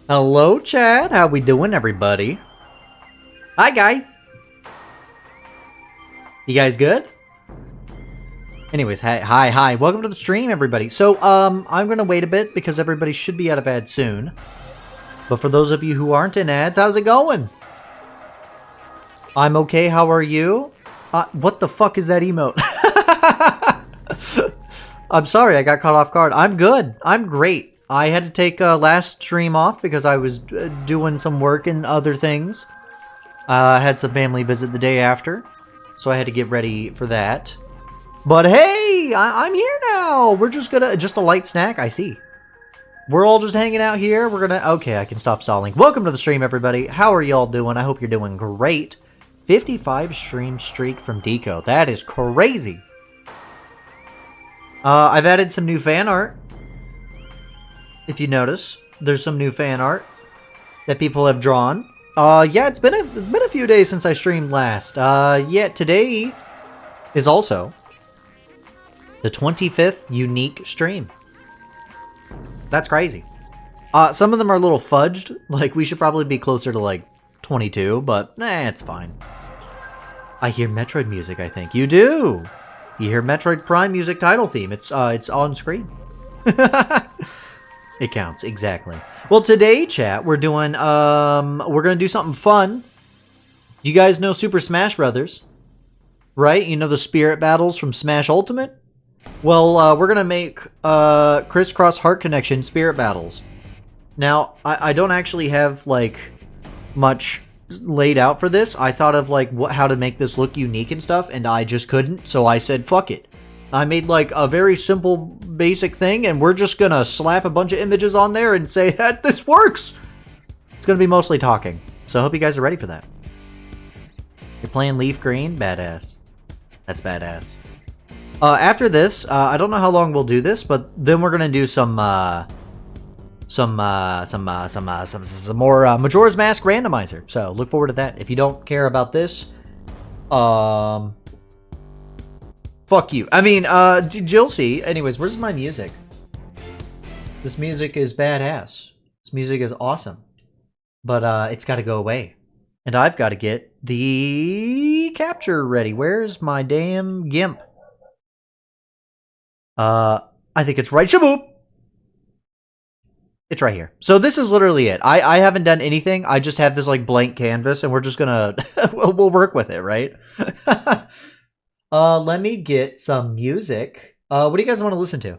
Hello, Chad. How we doing, everybody? Hi, guys. You guys good? Anyways, hi. Welcome to the stream, everybody. So, I'm gonna wait a bit because everybody should be out of ads soon. But for those of you who aren't in ads, how's it going? I'm okay. How are you? What the fuck is that emote? I'm sorry, I got caught off guard. I'm good. I'm great. I had to take last stream off because I was doing some work and other things. I had some family visit the day after, so I had to get ready for that. But hey, I'm here now. We're just a light snack, I see. We're all just hanging out here. Okay, I can stop stalling. Welcome to the stream, everybody. How are y'all doing? I hope you're doing great. 55 stream streak from Deco. That is crazy. I've added some new fan art. If you notice, there's some new fan art that people have drawn. Yeah, it's been a few days since I streamed last. Yeah, today is also the 25th unique stream. That's crazy. Some of them are a little fudged. Like, we should probably be closer to, like, 22, but, it's fine. I hear Metroid music, I think. You do! You hear Metroid Prime music title theme. It's on screen. It counts, exactly. Well, today, chat, we're doing, we're gonna do something fun. You guys know Super Smash Brothers, right? You know the spirit battles from Smash Ultimate? Well, we're gonna make, CRISS CROSS HEART CONNECTION spirit battles. Now, I don't actually have, like, much laid out for this. I thought of, like, how to make this look unique and stuff, and I just couldn't, so I said, fuck it. I made, like, a very simple, basic thing, and we're just gonna slap a bunch of images on there and say that this works! It's gonna be mostly talking, so I hope you guys are ready for that. You're playing Leaf Green? Badass. That's badass. After this, I don't know how long we'll do this, but then we're gonna do some more Majora's Mask randomizer, so look forward to that. If you don't care about this, fuck you. I mean, you'll see. Anyways, where's my music? This music is badass. This music is awesome. But, it's gotta go away. And I've gotta get the capture ready. Where's my damn GIMP? I think it's right. Shaboop! It's right here. So this is literally it. I haven't done anything. I just have this, like, blank canvas, and we're just gonna... we'll work with it, right? Let me get some music. What do you guys want to listen to?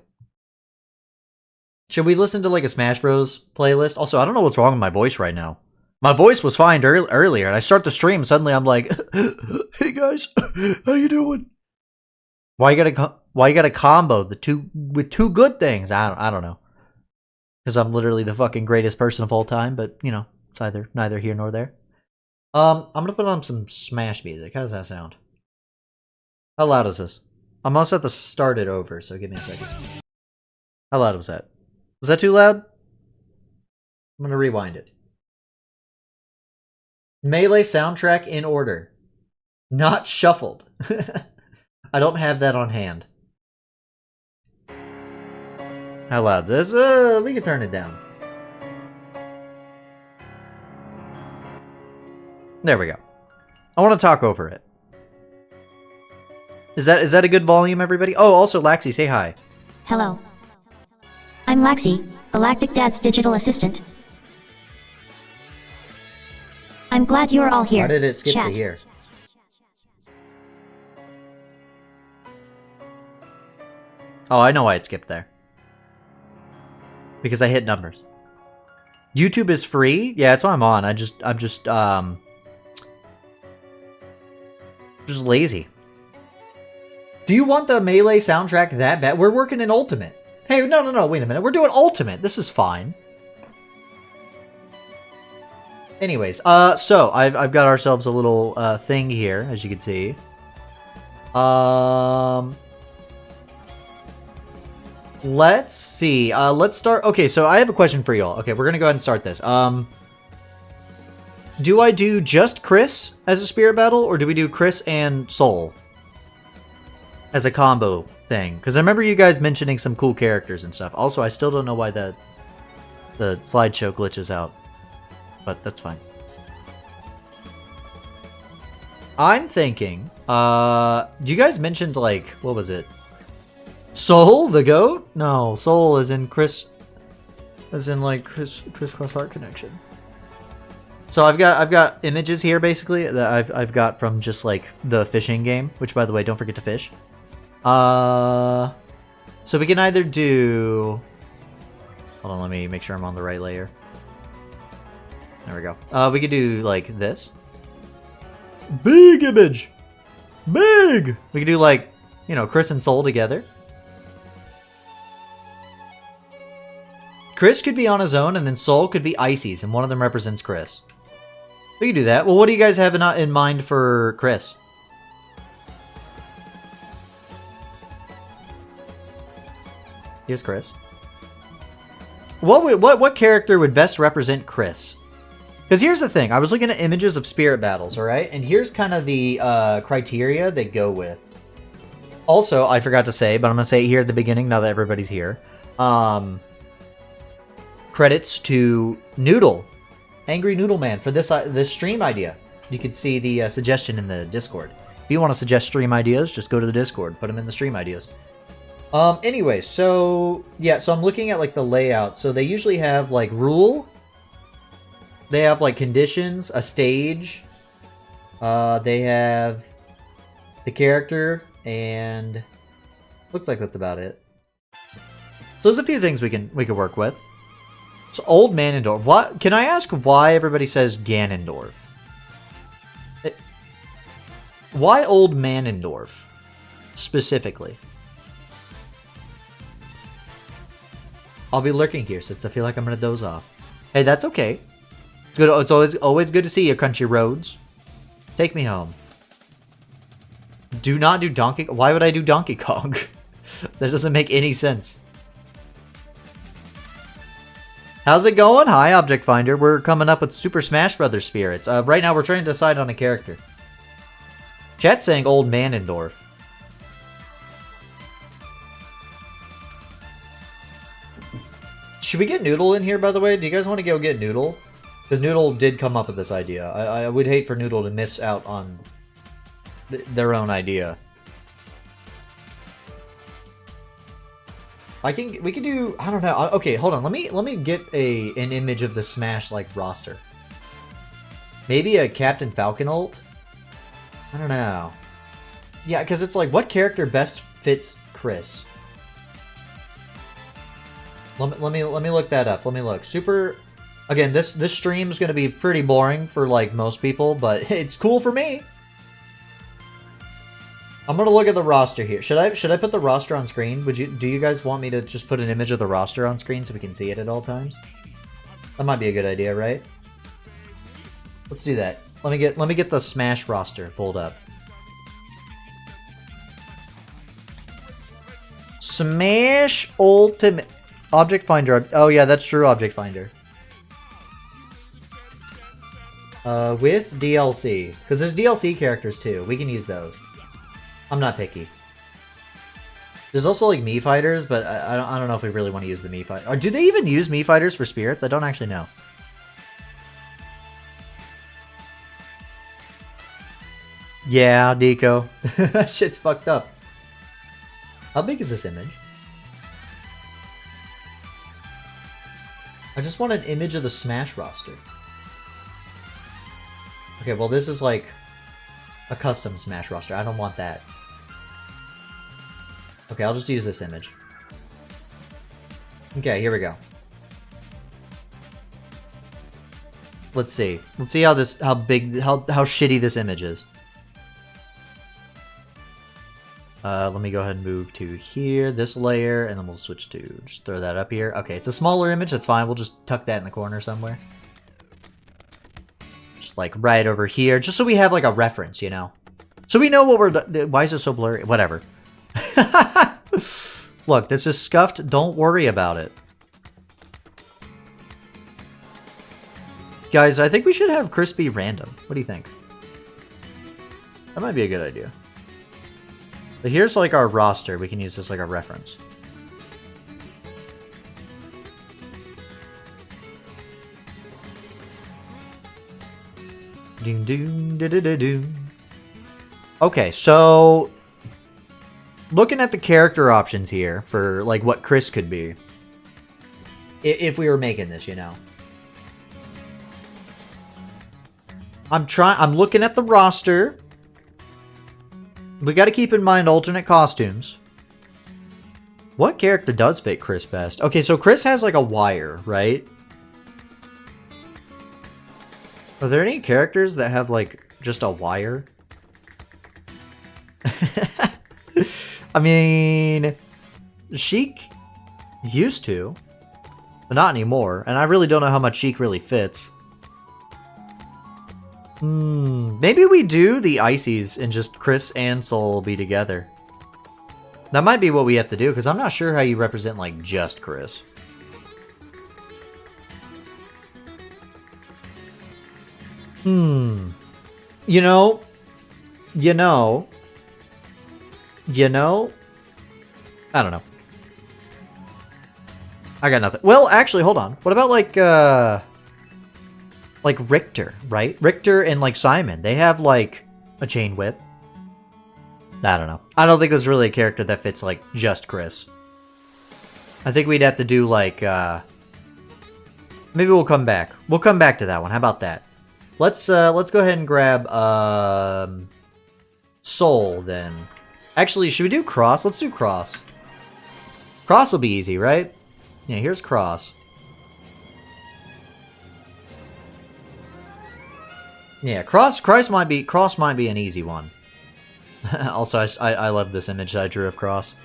Should we listen to, like, a Smash Bros. Playlist? Also, I don't know what's wrong with my voice right now. My voice was fine earlier, and I start the stream, suddenly I'm like, hey guys, how you doing? Why you gotta combo the two with two good things? I don't know. Because I'm literally the fucking greatest person of all time, but, you know, it's neither here nor there. I'm gonna put on some Smash music. How does that sound? How loud is this? I'm also have to start it over, so give me a second. How loud was that? Was that too loud? I'm gonna rewind it. Melee soundtrack in order. Not shuffled. I don't have that on hand. How loud is this? We can turn it down. There we go. I want to talk over it. Is that a good volume, everybody? Oh, also, Laxi, say hi. Hello. I'm Laxi, Galactic Dad's digital assistant. I'm glad you're all here. Why did it skip Chat. to here? Oh, I know why it skipped there. Because I hit numbers. YouTube is free? Yeah, that's why I'm on. I'm just lazy. Do you want the Melee soundtrack that bad? We're working in Ultimate. Hey, no, wait a minute. We're doing ultimate. This is fine. Anyways, so I've got ourselves a little thing here, as you can see. Let's see. Let's start. Okay, so I have a question for y'all. Okay, we're gonna go ahead and start this. Do I do just Chris as a spirit battle, or do we do Chris and Soul as a combo thing? Because I remember you guys mentioning some cool characters and stuff. Also, I still don't know why the slideshow glitches out, but that's fine. I'm thinking, you guys mentioned, like, what was it? Soul, the goat? No, Soul is in Chris, as in, like, CRISS CROSS HEART CONNECTION. So I've got images here, basically, that I've got from just, like, the fishing game, which, by the way, don't forget to fish. So we can either do... Hold on, let me make sure I'm on the right layer. There we go. We could do, like, this. Big image! Big! We could do, like, you know, Chris and Soul together. Chris could be on his own, and then Soul could be Icy's, and one of them represents Chris. We could do that. Well, what do you guys have in mind for Chris? Here's Chris. What character would best represent Chris? Because here's the thing. I was looking at images of spirit battles, alright? And here's kind of the criteria they go with. Also, I forgot to say, but I'm going to say it here at the beginning now that everybody's here. Credits to Noodle, Angry Noodle Man, for this stream idea. You can see the suggestion in the Discord. If you want to suggest stream ideas, just go to the Discord. Put them in the stream ideas. Anyway, so, yeah, so I'm looking at, like, the layout. So they usually have, like, rule. They have, like, conditions, a stage. They have the character, and looks like that's about it. So there's a few things we can work with. So Old Manendorf. What? Can I ask why everybody says Ganondorf? Why Old Manendorf specifically? I'll be lurking here since I feel like I'm gonna doze off. Hey, that's okay. It's good. It's always good to see you, Country Roads. Take me home. Do not do Donkey. Why would I do Donkey Kong? That doesn't make any sense. How's it going? Hi, Object Finder. We're coming up with Super Smash Brothers spirits. Right now, we're trying to decide on a character. Chat's saying Old Manendorf. Should we get Noodle in here, by the way? Do you guys want to go get Noodle? Because Noodle did come up with this idea. I would hate for Noodle to miss out on their own idea. We can do, I don't know. Okay, hold on. Let me get an image of the Smash like roster. Maybe a Captain Falcon ult? I don't know. Yeah, because it's like, what character best fits Chris? Let me look that up. Let me look. Super. Again, this stream is going to be pretty boring for like most people, but it's cool for me. I'm gonna look at the roster here. Should I put the roster on screen? Do you guys want me to just put an image of the roster on screen so we can see it at all times? That might be a good idea, right? Let's do that. Let me get the Smash roster pulled up. Smash Ultimate Object Finder. Oh yeah, that's true. Object Finder. With DLC, because there's DLC characters too. We can use those. I'm not picky. There's also like Mii Fighters, but I don't know if we really want to use the Mii Fighter. Or do they even use Mii Fighters for spirits? I don't actually know. Yeah, Deco. That shit's fucked up. How big is this image? I just want an image of the Smash roster. Okay, well this is like a custom Smash roster. I don't want that. Okay, I'll just use this image. Okay, here we go. Let's see. Let's see how shitty this image is. Let me go ahead and move to here, this layer, and then we'll switch to just throw that up here. Okay, it's a smaller image. That's fine. We'll just tuck that in the corner somewhere. Just like right over here, just so we have like a reference, you know? So we know what we're... Why is it so blurry? Whatever. Look, this is scuffed. Don't worry about it. Guys, I think we should have CRISS be random. What do you think? That might be a good idea. But here's like our roster. We can use this like a reference. Doom doom da da da doom. Okay, so looking at the character options here for like what CRISS could be, if we were making this, you know. I'm looking at the roster. We got to keep in mind alternate costumes. What character does fit CRISS best? Okay, so CRISS has like a wire, right? Are there any characters that have like just a wire? I mean, Sheik used to, but not anymore. And I really don't know how much Sheik really fits. Maybe we do the Ices and just CRISS and Soul be together. That might be what we have to do, because I'm not sure how you represent, like, just CRISS. You know, I don't know. I got nothing. Well, actually, hold on. What about, like Richter, right? Richter and, like, Simon. They have, like, a chain whip. I don't know. I don't think there's really a character that fits, like, just CRISS. I think we'd have to do, like, maybe we'll come back. We'll come back to that one. How about that? Let's go ahead and grab, Soul, then. Actually, should we do Cross? Let's do Cross. Cross will be easy, right? Yeah, here's Cross. Yeah, Cross might be an easy one. Also, I love this image I drew of Cross.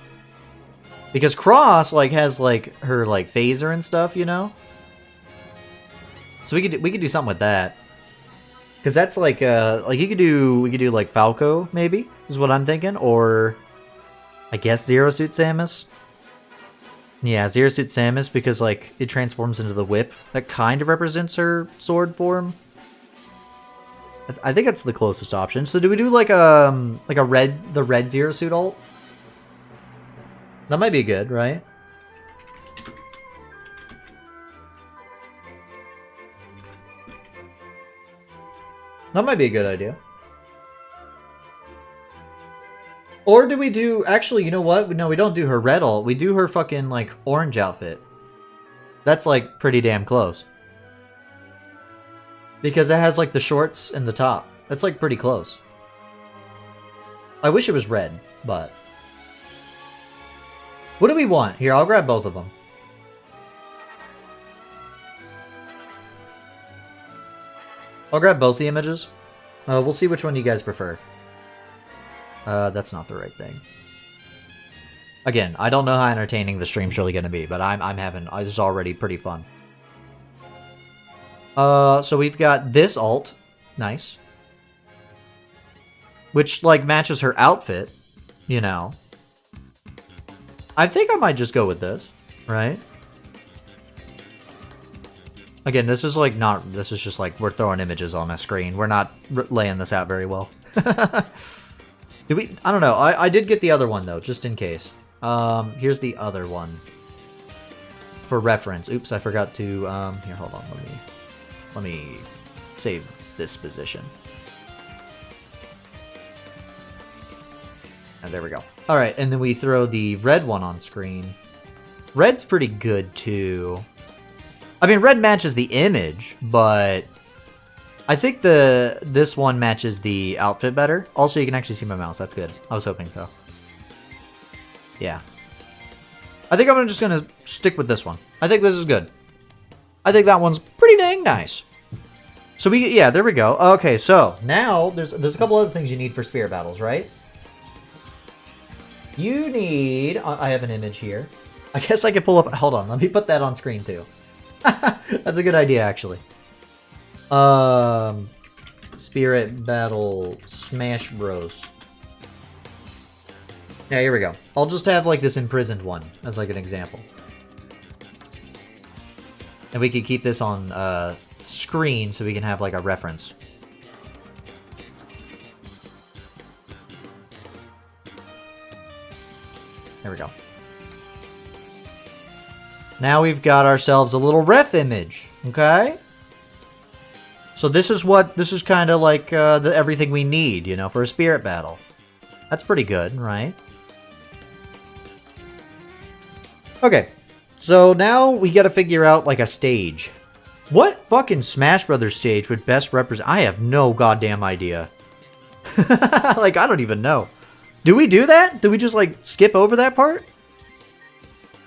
Because Cross, like, has, like, her, like, phaser and stuff, you know? So we could do something with that. Because that's, like, we could do, like, Falco, maybe, is what I'm thinking. Or, I guess Zero Suit Samus. Yeah, Zero Suit Samus, because, like, it transforms into the whip. That kind of represents her sword form. I think that's the closest option. So do we do, like, the red Zero Suit ult? That might be good, right? That might be a good idea. Or do we do... Actually, you know what? No, we don't do her red ult. We do her fucking, like, orange outfit. That's, like, pretty damn close. Because it has, like, the shorts and the top. That's, like, pretty close. I wish it was red, but... What do we want? Here, I'll grab both of them. I'll grab both the images. We'll see which one you guys prefer. That's not the right thing. Again, I don't know how entertaining the stream's really going to be, but I'm having... This is already pretty fun. So we've got this ult. Nice. Which, like, matches her outfit, you know. I think I might just go with this, right? Again, this is, like, not... This is just, like, we're throwing images on a screen. We're not laying this out very well. Did we... I don't know. I did get the other one, though, just in case. Here's the other one. For reference. Oops, I forgot to... Here, hold on. Let me save this position. And there we go. Alright, and then we throw the red one on screen. Red's pretty good, too. I mean, red matches the image, but... I think this one matches the outfit better. Also, you can actually see my mouse. That's good. I was hoping so. Yeah. I think I'm just going to stick with this one. I think this is good. I think that one's pretty dang nice. So yeah, there we go. Okay, so now there's a couple other things you need for spirit battles, right? You need... I have an image here. I guess I could pull up... Hold on, let me put that on screen too. That's a good idea, actually. Spirit Battle Smash Bros. Yeah, here we go. I'll just have like this imprisoned one as like an example. And we could keep this on screen so we can have like a reference. There we go. Now we've got ourselves a little ref image, okay? So this is kind of like everything we need, you know, for a spirit battle. That's pretty good, right? Okay, so now we gotta figure out like a stage. What fucking Smash Brothers stage would best represent? I have no goddamn idea. Like, I don't even know. Do we do that? Do we just like skip over that part?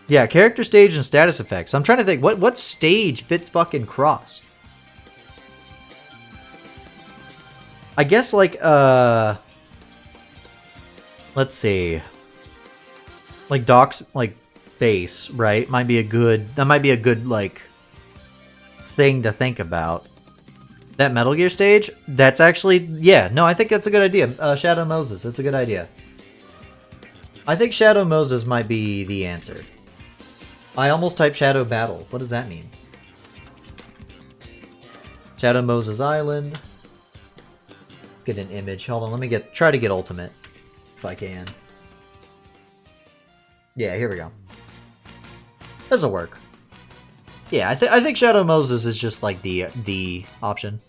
Yeah, character stage and status effects. I'm trying to think, what stage fits fucking Cross? I guess like let's see. Like Doc's like base, right? Might be a good like thing to think about. That Metal Gear stage, that's actually, yeah, no, I think that's a good idea. Shadow Moses, that's a good idea. I think Shadow Moses might be the answer. I almost typed Shadow Battle. What does that mean? Shadow Moses Island. Let's get an image. Hold on, let me try to get Ultimate if I can. Yeah, here we go. This'll work. Yeah, I think Shadow Moses is just like the option.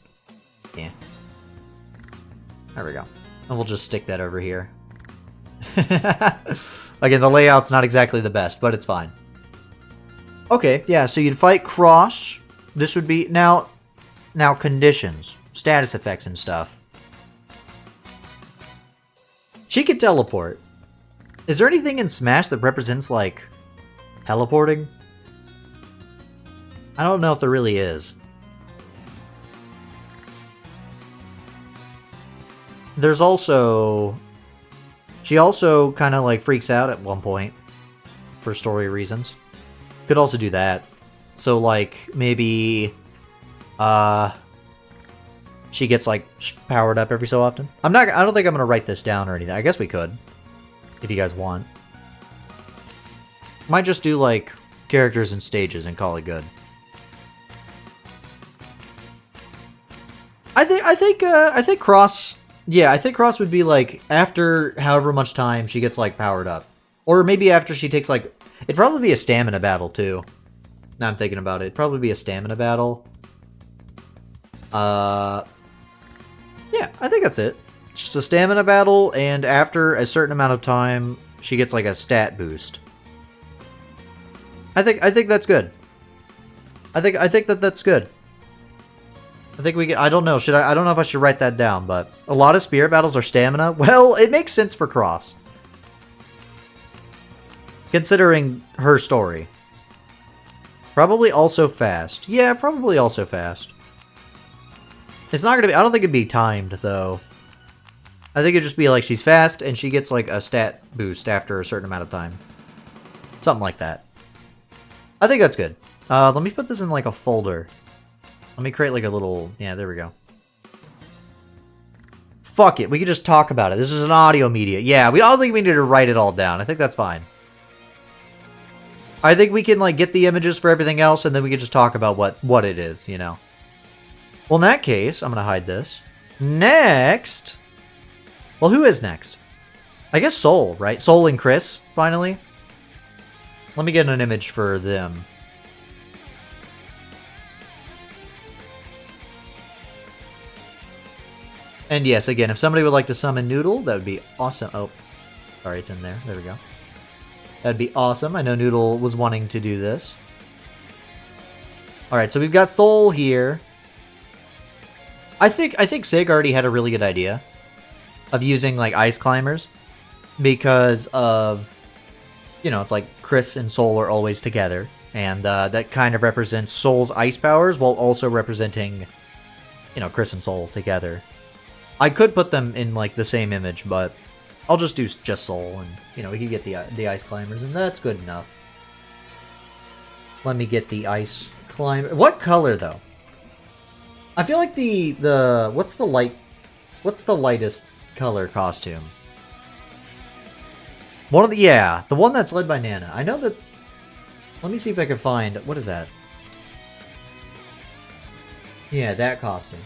Yeah. There we go. And we'll just stick that over here. Again, the layout's not exactly the best, but it's fine. Okay, yeah, so you'd fight Cross. This would be... Now conditions. Status effects and stuff. She could teleport. Is there anything in Smash that represents, like, teleporting? I don't know if there really is. There's also... She also kind of, like, freaks out at one point. For story reasons. Could also do that. So, like, maybe... she gets, like, powered up every so often. I don't think I'm gonna write this down or anything. I guess we could. If you guys want. Might just do, like, characters and stages and call it good. I think Cross... Yeah, I think Cross would be, like, after however much time she gets, like, powered up. Or maybe after she takes, like... It'd probably be a stamina battle, too. Now I'm thinking about it. It'd probably be a stamina battle. Yeah, I think that's it. Just a stamina battle, and after a certain amount of time, she gets, like, a stat boost. I think that's good. I think that's good. I think we get, I don't know, I don't know if I should write that down, but a lot of spirit battles are stamina. Well, it makes sense for Cross. Considering her story. Probably also fast. Yeah, probably also fast. It's not gonna be, I don't think it'd be timed, though. I think it'd just be like she's fast, and she gets like a stat boost after a certain amount of time. Something like that. I think that's good. Let me put this in like a folder. Let me create like a little... Yeah, there we go. Fuck it, we can just talk about it. This is an audio media. Yeah, I don't think we need to write it all down. I think that's fine. I think we can like get the images for everything else, and then we can just talk about what it is, you know. Well, in that case, I'm gonna hide this. Next... Well, who is next? I guess Soul, right? Soul and Chris, finally. Let me get an image for them. And yes, again, if somebody would like to summon Noodle, that would be awesome. Oh, sorry, it's in there. There we go. That'd be awesome. I know Noodle was wanting to do this. Alright, so we've got Soul here. I think Sig already had a really good idea of using, like, ice climbers. Because of, you know, it's like Chris and Soul are always together. And that kind of represents Soul's ice powers while also representing, you know, Chris and Soul together. I could put them in, like, the same image, but I'll just do just Soul, and, you know, we can get the Ice Climbers, and that's good enough. Let me get the Ice Climber. What color, though? I feel like the what's the lightest color costume? One of the, yeah, the one that's led by Nana. I know that, let me see if I can find, what is that? Yeah, that costume.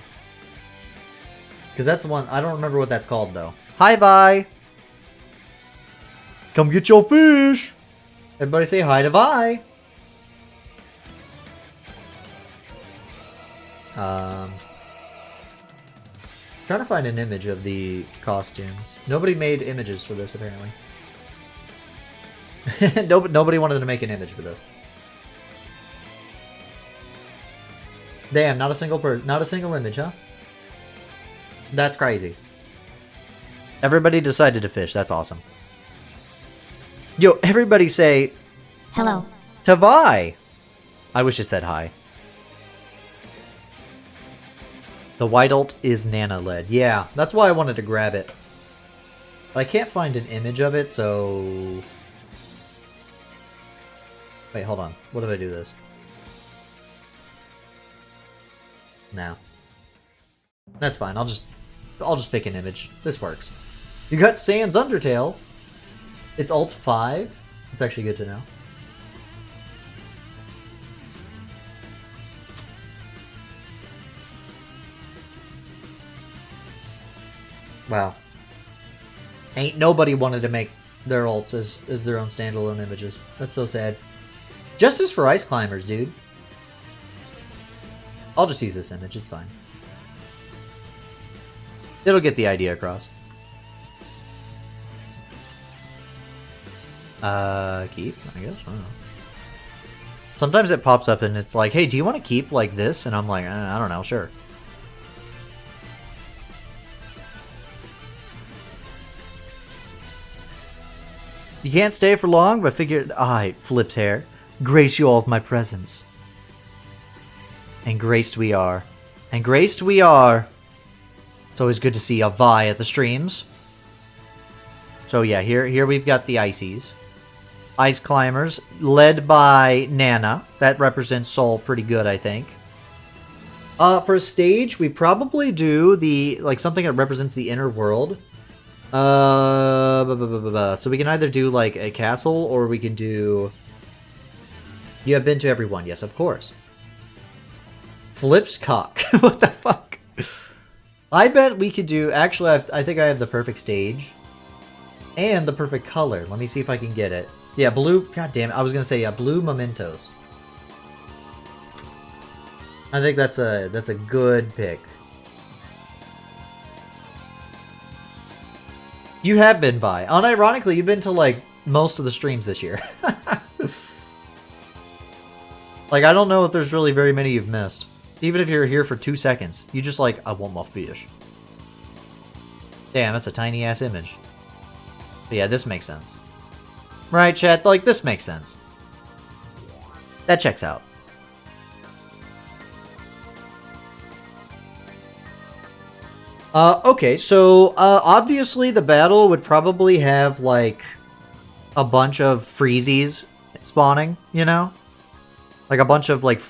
Because that's the one, I don't remember what that's called, though. Hi, Vi! Come get your fish! Everybody say hi to Vi! Trying to find an image of the costumes. Nobody made images for this, apparently. Nobody wanted to make an image for this. Damn, not a single image, huh? That's crazy. Everybody decided to fish. That's awesome. Yo, everybody say Hello. to Vi. I wish it said hi. The white ult is Nana led. Yeah, that's why I wanted to grab it. But I can't find an image of it, so... Wait, hold on. What if I do this? No. That's fine. I'll just pick an image. This works. You got Sans Undertale. It's ult 5. It's actually good to know. Wow. Ain't nobody wanted to make their ults as their own standalone images. That's so sad. Justice for Ice Climbers, dude. I'll just use this image, it's fine. It'll get the idea across. Keep, I guess. I don't know. Sometimes it pops up and it's like, hey, do you want to keep like this? And I'm like, I don't know, sure. You can't stay for long, but figured I, Flip's hair, grace you all with my presence. And graced we are. And graced we are. It's always good to see a Vi at the streams. So yeah, here we've got the Ices. Ice Climbers, led by Nana. That represents Soul pretty good, I think. For a stage, we probably do the, like, something that represents the inner world. So we can either do, like, a castle, or we can do... You have been to everyone. Yes, of course. Flip's cock. What the fuck? I bet we could do... Actually, I think I have the perfect stage. And the perfect color. Let me see if I can get it. Yeah, blue... God damn it. I was going to say, yeah, blue mementos. I think that's a good pick. You have been by. Unironically, you've been to, like, most of the streams this year. Like, I don't know if there's really very many you've missed. Even if you're here for 2 seconds. You just like, I want my fish. Damn, that's a tiny-ass image. But yeah, this makes sense. Right, chat? Like, this makes sense. That checks out. Okay, so, obviously the battle would probably have, like, a bunch of freezies spawning, you know? Like, a bunch of, like,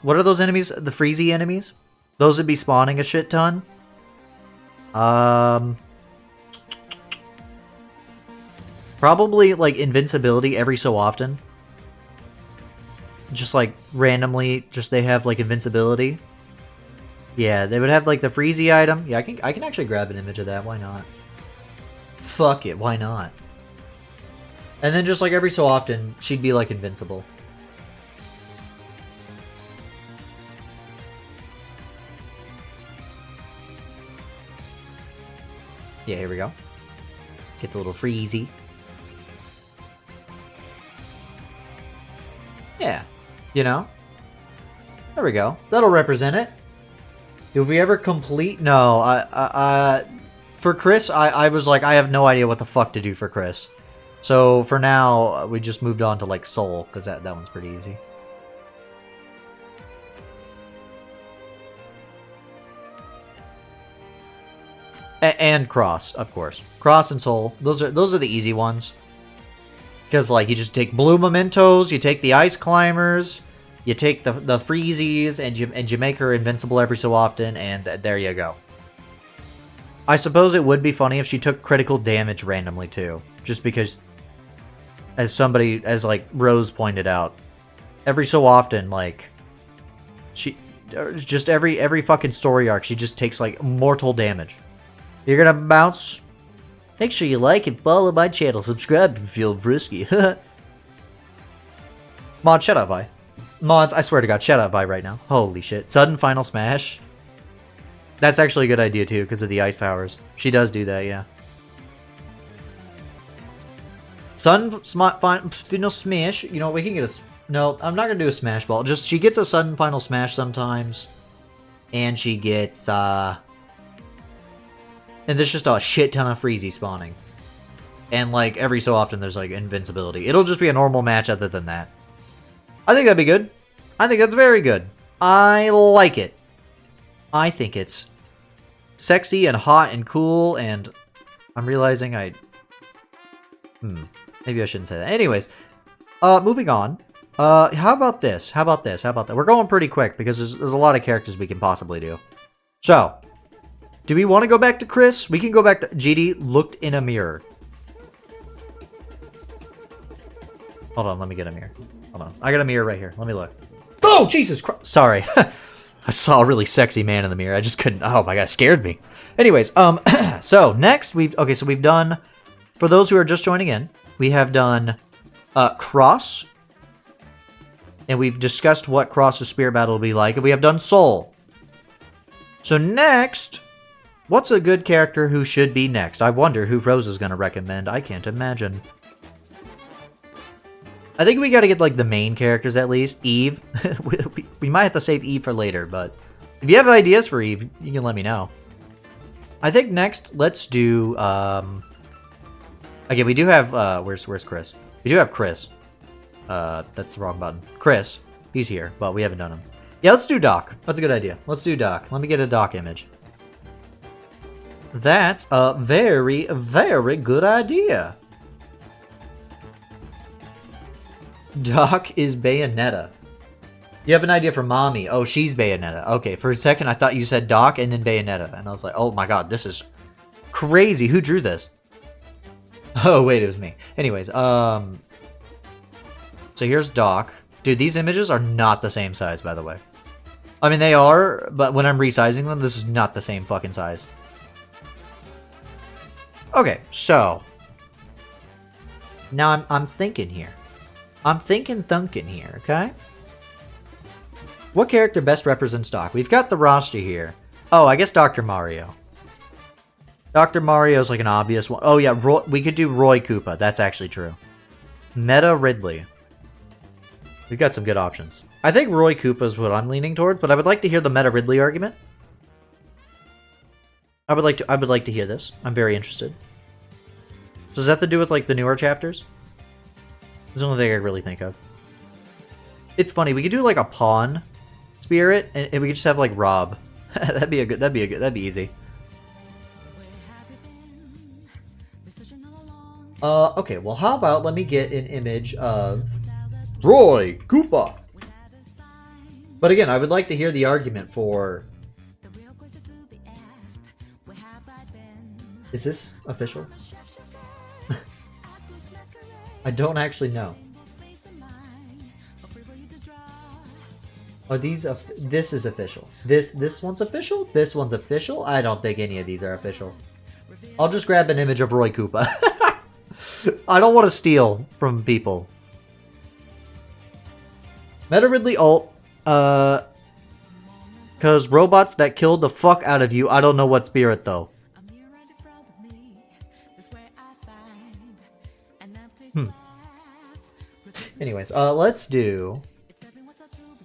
what are those enemies? The freezy enemies? Those would be spawning a shit ton. Probably, like, invincibility every so often. Just, like, randomly, just they have, like, invincibility. Yeah, they would have, like, the freezy item. Yeah, I can actually grab an image of that. Why not? Fuck it, why not? And then just, like, every so often, she'd be, like, invincible. Yeah, here we go. Get the little freezy. Yeah, you know? There we go. That'll represent it. If we ever complete... No, for CRISS, I was like, I have no idea what the fuck to do for CRISS. So, for now, we just moved on to, like, Soul, because that one's pretty easy. And Cross, of course. Cross and Soul. Those are the easy ones. Because, like, you just take blue mementos, you take the ice climbers, you take the freezies, and you make her invincible every so often, and there you go. I suppose it would be funny if she took critical damage randomly, too. Just because, as like, Rose pointed out, every so often, like, just every fucking story arc, she just takes, like, mortal damage. You're gonna bounce? Make sure you like and follow my channel. Subscribe if you feel frisky. Mod, shut up, Vi. Mods, I swear to God, shut up, Vi, right now. Holy shit. Sudden Final Smash. That's actually a good idea, too, because of the ice powers. She does do that, yeah. Sudden Final Smash. You know, we can get a... No, I'm not gonna do a Smash Ball. Just, she gets a Sudden Final Smash sometimes. And she gets, and there's just a shit ton of Freezy spawning. And, like, every so often there's, like, invincibility. It'll just be a normal match other than that. I think that'd be good. I think that's very good. I like it. I think it's sexy and hot and cool, and I'm realizing maybe I shouldn't say that. Anyways, moving on. How about this? How about this? How about that? We're going pretty quick because there's a lot of characters we can possibly do. So... do we want to go back to Chris? We can go back to... GD looked in a mirror. Hold on, let me get a mirror. Hold on. I got a mirror right here. Let me look. Oh, Jesus Christ. Sorry. I saw a really sexy man in the mirror. I just couldn't... oh my God, it scared me. Anyways, so next we've... okay, so we've done... for those who are just joining in, we have done Cross. And we've discussed what Cross's Spirit Battle will be like. And we have done Soul. So next... what's a good character who should be next? I wonder who Rose is going to recommend. I can't imagine. I think we got to get, like, the main characters at least. Eve. we might have to save Eve for later, but if you have ideas for Eve, you can let me know. I think next, let's do, okay, we do have, where's Chris? We do have Chris. That's the wrong button. Chris. He's here, but we haven't done him. Yeah, let's do Doc. That's a good idea. Let's do Doc. Let me get a Doc image. That's a very, very good idea. Doc is Bayonetta. You have an idea for Mommy. Oh, she's Bayonetta. Okay, for a second I thought you said Doc and then Bayonetta. And I was like, oh my God, this is crazy. Who drew this? Oh, wait, it was me. Anyways, so here's Doc. Dude, these images are not the same size, by the way. I mean, they are, but when I'm resizing them, this is not the same fucking size. Okay, so now I'm thinking here. I'm thinking here, okay? What character best represents Doc? We've got the roster here. Oh, I guess Dr. Mario. Dr. Mario's like an obvious one. Oh yeah, we could do Roy Koopa. That's actually true. Meta Ridley. We've got some good options. I think Roy Koopa is what I'm leaning towards, but I would like to hear the Meta Ridley argument. I would like to hear this. I'm very interested. Does that have to do with like the newer chapters? It's the only thing I really think of. It's funny, we could do like a pawn spirit and we could just have like Rob. that'd be easy. Okay, well how about let me get an image of Roy Koopa. But again, I would like to hear the argument for... Is this official? I don't actually know. Are these... This is official. This one's official? This one's official? I don't think any of these are official. I'll just grab an image of Roy Koopa. I don't want to steal from people. Meta Ridley ult. Because robots that killed the fuck out of you. I don't know what spirit though. Anyways, let's do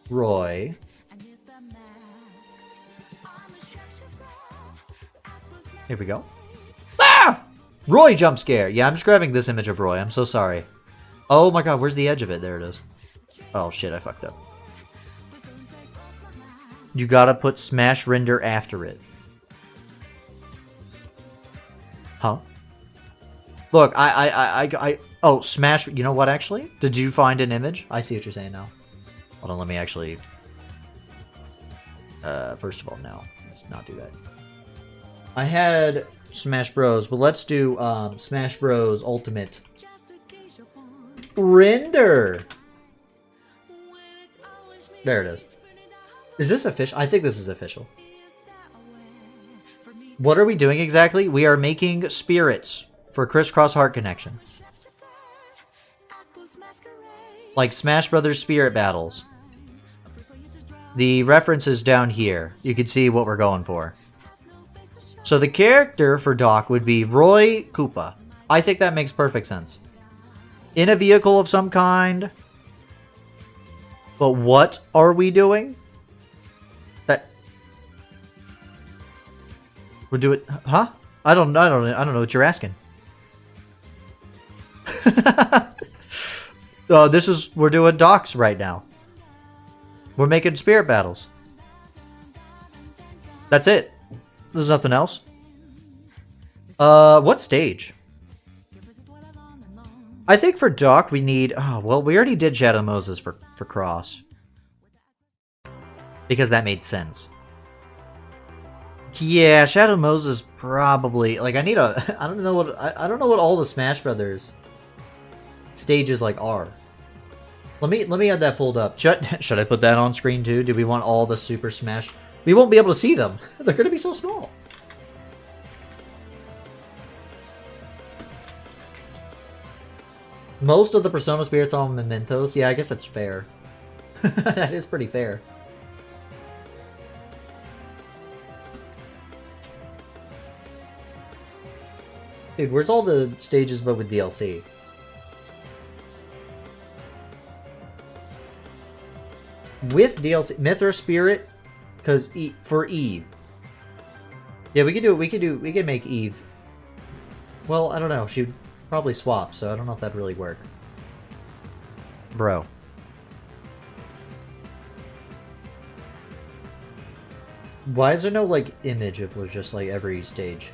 Roy. Here we go. Ah! Roy jump scare. Yeah, I'm just grabbing this image of Roy. I'm so sorry. Oh my god, where's the edge of it? There it is. Oh shit, I fucked up. You gotta put smash render after it. Huh? Look, oh, Smash, you know what, actually? Did you find an image? I see what you're saying now. Hold on, let me actually... first of all, no. Let's not do that. I had Smash Bros, but let's do, Smash Bros Ultimate. Render! There it is. Is this official? I think this is official. What are we doing exactly? We are making spirits for CRISS CROSS HEART CONNECTION. Like Smash Brothers Spirit Battles. The reference is down here. You can see what we're going for. So the character for Doc would be Roy Koopa. I think that makes perfect sense. In a vehicle of some kind. But what are we doing? That we're doing, huh? I don't know what you're asking. We're doing Docs right now. We're making spirit battles. That's it. There's nothing else. What stage? I think for Doc we need... Oh, well, we already did Shadow Moses for Cross. Because that made sense. Yeah, Shadow Moses probably... Like, I need a... I don't know what all the Smash Brothers stages, like, are. Let me have that pulled up. Should I put that on screen, too? Do we want all the Super Smash... We won't be able to see them. They're going to be so small. Most of the Persona spirits are on mementos. Yeah, I guess that's fair. That is pretty fair. Dude, where's all the stages but with DLC? With DLC, Mythra Spirit, because for Eve. Yeah, we could make Eve. Well, I don't know. She'd probably swap, so I don't know if that'd really work. Bro. Why is there no, like, image of just, like, every stage?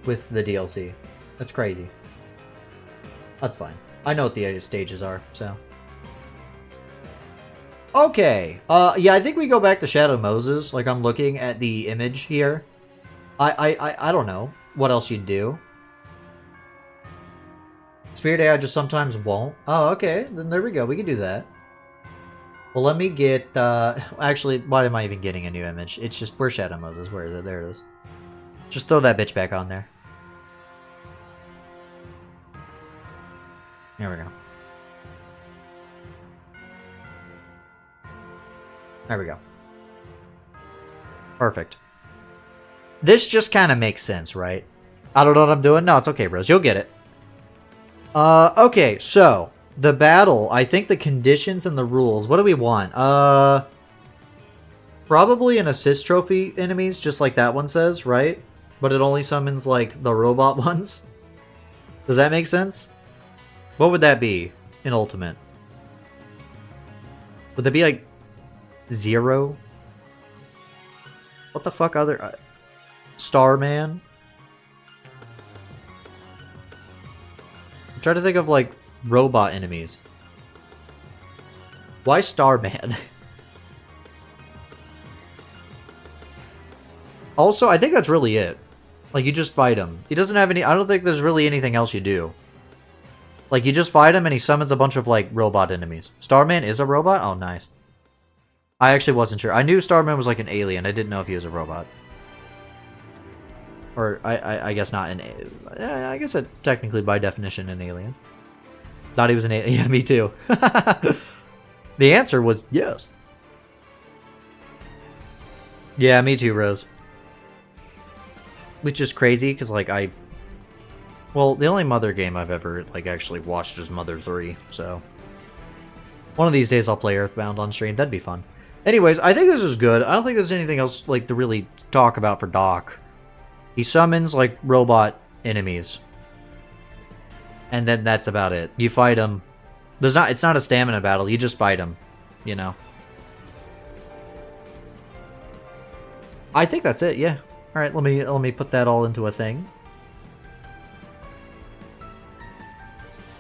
With the DLC. That's crazy. That's fine. I know what the other stages are, so... Okay. Yeah, I think we go back to Shadow Moses. Like, I'm looking at the image here. I don't know what else you'd do. Spirit AI just sometimes won't. Oh, okay. Then there we go. We can do that. Well, let me get... actually, why am I even getting a new image? It's just... Where's Shadow Moses? Where is it? There it is. Just throw that bitch back on there. There we go. There we go. Perfect. This just kind of makes sense, right? I don't know what I'm doing. No, it's okay, Rose. You'll get it. Okay, so... The battle, I think the conditions and the rules. What do we want? Probably an assist trophy enemies, just like that one says, right? But it only summons, like, the robot ones. Does that make sense? What would that be in Ultimate? Would that be, like, 0? What the fuck other... Starman? I'm trying to think of, like, robot enemies. Why Starman? Also, I think that's really it. Like, you just fight him. He doesn't have any... I don't think there's really anything else you do. Like, you just fight him and he summons a bunch of, like, robot enemies. Starman is a robot? Oh, nice. I actually wasn't sure. I knew Starman was, like, an alien. I didn't know if he was a robot. Or, I guess not an... I guess it technically, by definition, an alien. Thought he was an alien. Yeah, me too. The answer was yes. Yeah, me too, Rose. Which is crazy, because, like, well, the only Mother game I've ever, like, actually watched is Mother 3, so... One of these days I'll play Earthbound on stream. That'd be fun. Anyways, I think this is good. I don't think there's anything else, like, to really talk about for Doc. He summons, like, robot enemies. And then that's about it. You fight him. It's not a stamina battle. You just fight him. You know? I think that's it, yeah. Alright, let me put that all into a thing.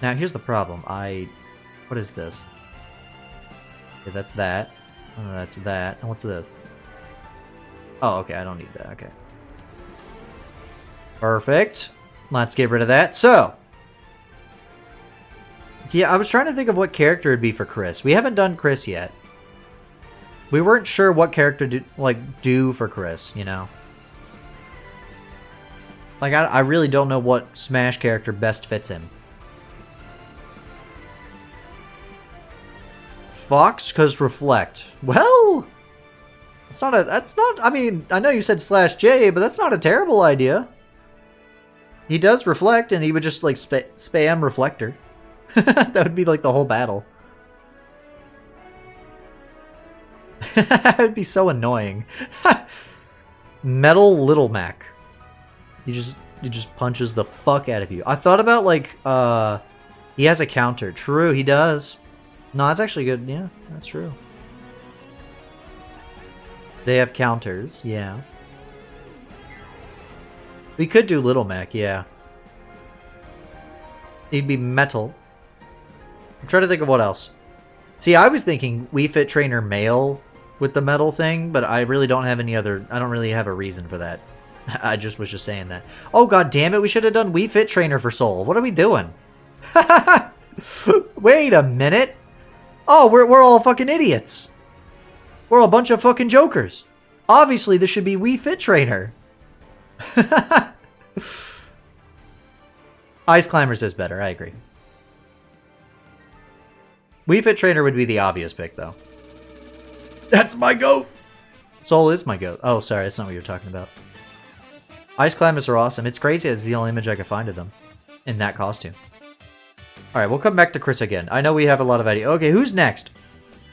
Now, here's the problem. What is this? Okay, that's that. Oh, that's that. And what's this? Oh, okay, I don't need that. Okay. Perfect. Let's get rid of that. So, yeah, I was trying to think of what character it'd be for Chris. We haven't done Chris yet. We weren't sure what character do for Chris, you know? Like, I really don't know what Smash character best fits him. Fox, cause reflect. Well, I mean, I know you said /J, but that's not a terrible idea. He does reflect, and he would just, like, spam reflector. That would be, like, the whole battle. That would be so annoying. Metal Little Mac. He just punches the fuck out of you. I thought about, like, he has a counter. True, he does. No, that's actually good. Yeah, that's true. They have counters, yeah. We could do Little Mac, yeah. He'd be metal. I'm trying to think of what else. See, I was thinking Wii Fit Trainer male with the metal thing, but I really don't have any other... I don't really have a reason for that. I was just saying that. Oh, god damn it, we should have done Wii Fit Trainer for Soul. What are we doing? Wait a minute. Oh, we're all fucking idiots. We're all a bunch of fucking jokers. Obviously, this should be Wii Fit Trainer. Ice Climbers is better, I agree. Wii Fit Trainer would be the obvious pick, though. That's my goat! Soul is my goat. Oh, sorry, that's not what you're talking about. Ice Climbers are awesome. It's crazy, it's the only image I could find of them. In that costume. Alright, we'll come back to Chris again. I know we have a lot of ideas. Okay, who's next?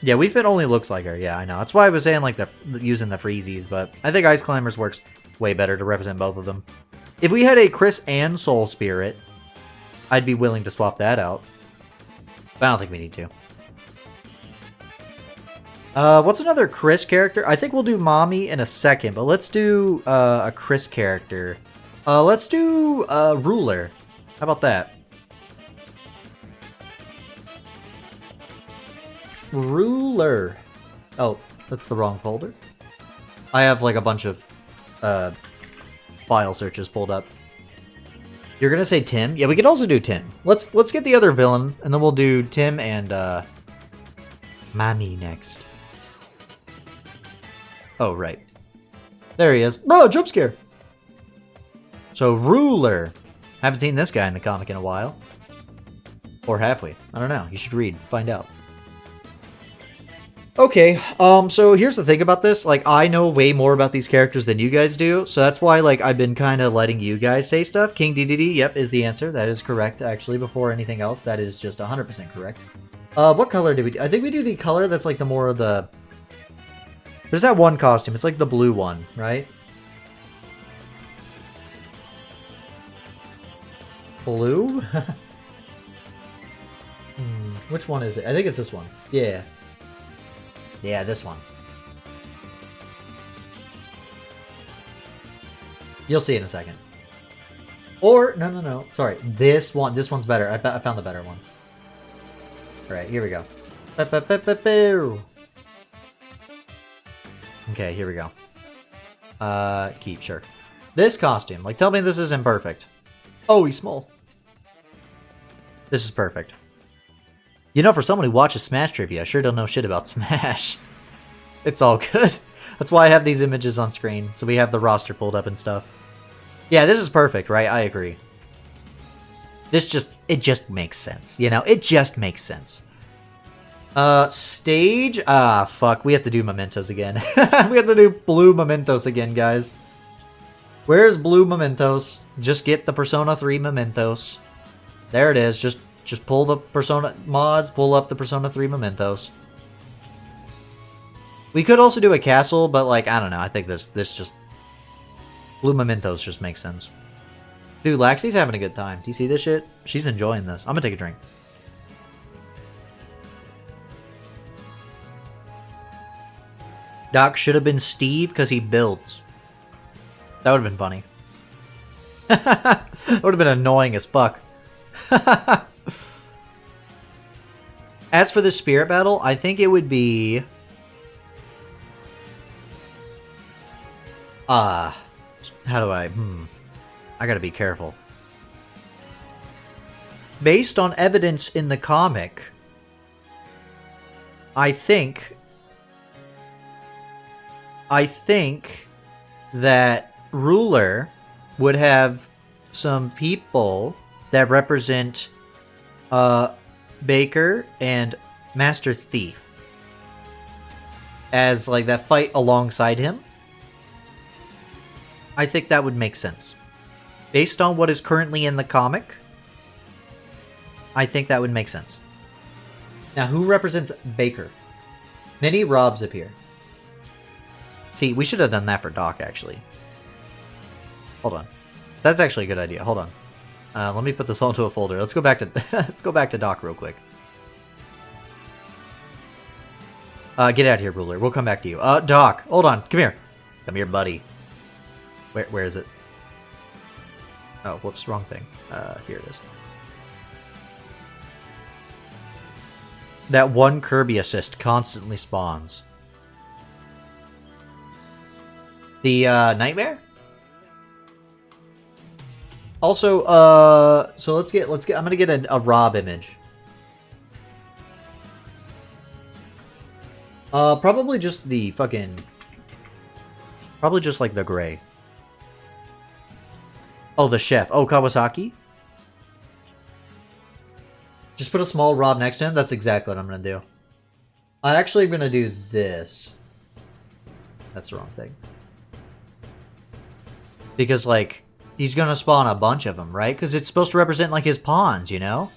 Yeah, Wii Fit only looks like her. Yeah, I know. That's why I was saying, like, using the freezies, but I think Ice Climbers works way better to represent both of them. If we had a Chris and Soul Spirit, I'd be willing to swap that out. But I don't think we need to. What's another Chris character? I think we'll do Mommy in a second, but let's do a Chris character. Let's do Ruler. How about that? Ruler. Oh, that's the wrong folder. I have like a bunch of file searches pulled up. You're gonna say Tim? Yeah, we could also do Tim. Let's get the other villain, and then we'll do Tim and Mommy next. Oh, right. There he is. Oh, jump scare! So, Ruler. Haven't seen this guy in the comic in a while. Or have we? I don't know. You should read. Find out. Okay, so here's the thing about this. Like, I know way more about these characters than you guys do, so that's why, like, I've been kind of letting you guys say stuff. King DDD, yep, is the answer. That is correct, actually. Before anything else, that is just 100% correct. What color did we do? I think we do the color that's, like, the more of the... There's that one costume. It's, like, the blue one, right? Blue? Which one is it? I think it's this one. Yeah. Yeah, this one. You'll see in a second. Or, no. Sorry, this one. This one's better. I found the better one. Alright, here we go. Okay, here we go. Keep, sure. This costume. Like, tell me this isn't perfect. Oh, he's small. This is perfect. You know, for someone who watches Smash trivia, I sure don't know shit about Smash. It's all good. That's why I have these images on screen, so we have the roster pulled up and stuff. Yeah, this is perfect, right? I agree. It just makes sense, you know? It just makes sense. Stage? Ah, fuck. We have to do Mementos again. We have to do blue Mementos again, guys. Where's blue Mementos? Just get the Persona 3 Mementos. There it is. Just pull the Persona mods, pull up the Persona 3 Mementos. We could also do a castle, but like, I don't know. I think this just... Blue Mementos just makes sense. Dude, Laxy's having a good time. Do you see this shit? She's enjoying this. I'm gonna take a drink. Doc should have been Steve because he builds. That would have been funny. That would have been annoying as fuck. As for the spirit battle, I think it would be... how do I... I gotta be careful. Based on evidence in the comic, I think that Ruler would have some people that represent Baker and Master Thief as like that fight alongside him. I think that would make sense. Based on what is currently in the comic, I think that would make sense. Now, who represents Baker? Many Robs appear. See, we should have done that for Doc, actually. Hold on. That's actually a good idea. Hold on. Let me put this all into a folder. Let's go back to let's go back to Doc real quick. Get out of here, Ruler. We'll come back to you. Doc, hold on. Come here. Come here, buddy. Where is it? Oh, whoops, wrong thing. Here it is. That one Kirby assist constantly spawns. The nightmare? Also, so let's get I'm gonna get a Rob image. Probably just the fucking probably just like the gray. Oh, the chef. Oh, Kawasaki? Just put a small Rob next to him? That's exactly what I'm going to do. I'm actually going to do this. That's the wrong thing. Because, like, he's going to spawn a bunch of them, right? Because it's supposed to represent, like, his pawns, you know?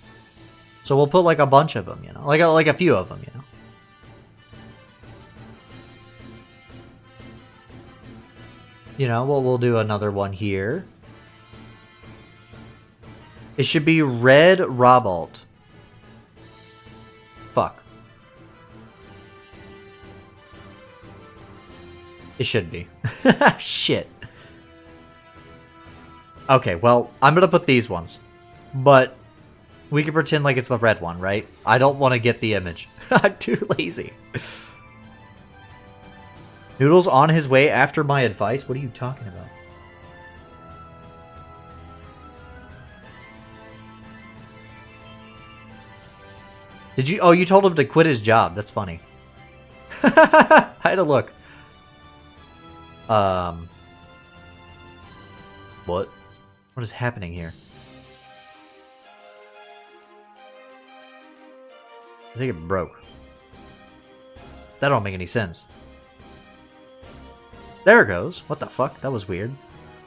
So we'll put, like, a bunch of them, you know? Like a few of them, you know? You know, we'll do another one here. It should be Red Robalt. Fuck. It should be. Shit. Okay, well, I'm gonna put these ones. But we can pretend like it's the red one, right? I don't want to get the image. I'm too lazy. Noodle's on his way after my advice? What are you talking about? Did you? Oh, you told him to quit his job. That's funny. I had to look. What? What is happening here? I think it broke. That don't make any sense. There it goes. What the fuck? That was weird.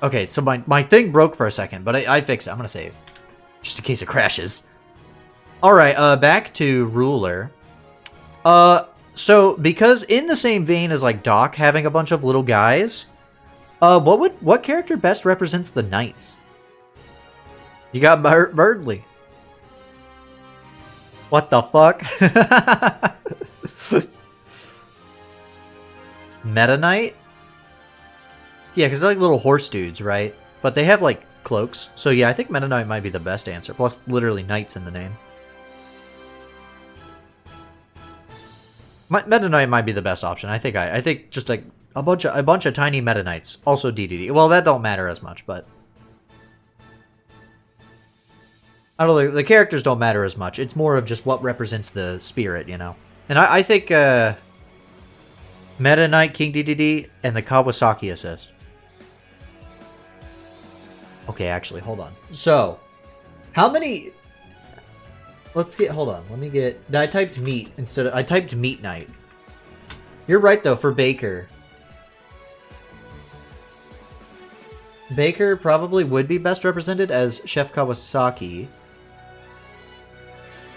Okay, so my thing broke for a second, but I fixed it. I'm gonna save. Just in case it crashes. Alright, back to Ruler. So, because in the same vein as, like, Doc having a bunch of little guys, what character best represents the Knights? You got Birdly. What the fuck? Meta Knight? Yeah, because they're like little horse dudes, right? But they have, like, cloaks. So, yeah, I think Meta Knight might be the best answer. Plus, literally, Knights in the name. Meta Knight might be the best option. I think just like a bunch of tiny Meta Knights. Also DDD. Well, that don't matter as much, but I don't know. The characters don't matter as much. It's more of just what represents the spirit, you know. And I think Meta Knight, King DDD, and the Kawasaki assist. Okay, actually, hold on. So, how many? Let's get, hold on, let me get, I typed meat instead of, I typed meat night. You're right though, for Baker. Baker probably would be best represented as Chef Kawasaki.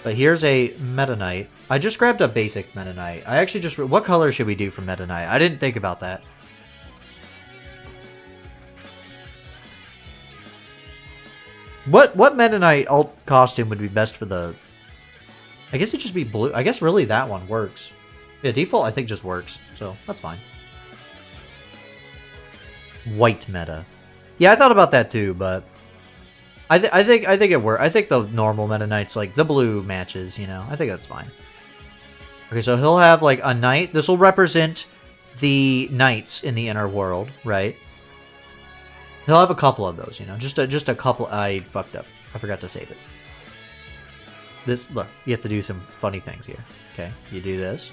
But here's a Meta Knight. I just grabbed a basic Meta Knight. I actually just, what color should we do for Meta Knight? I didn't think about that. What Meta Knight alt costume would be best for the... I guess it'd just be blue. I guess really that one works. Yeah, default I think just works, so that's fine. White meta. Yeah, I thought about that too, but I think it works. I think the normal Meta Knight's like the blue matches, you know. I think that's fine. Okay, so he'll have like a knight. This will represent the knights in the inner world, right? He'll have a couple of those, you know, just a couple. I fucked up. I forgot to save it. This, look, you have to do some funny things here. Okay, you do this.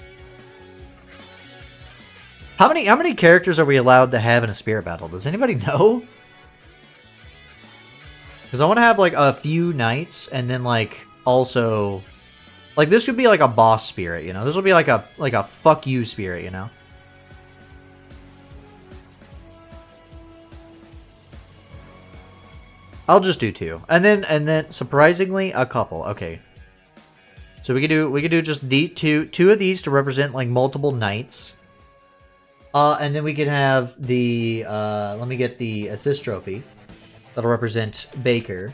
How many characters are we allowed to have in a spirit battle? Does anybody know? Because I want to have like a few knights, and then like also, like this could be like a boss spirit, you know. This will be like a fuck you spirit, you know. I'll just do 2, and then surprisingly a couple. Okay, so we could do just the two of these to represent like multiple knights. And then we could have the let me get the assist trophy that'll represent Baker.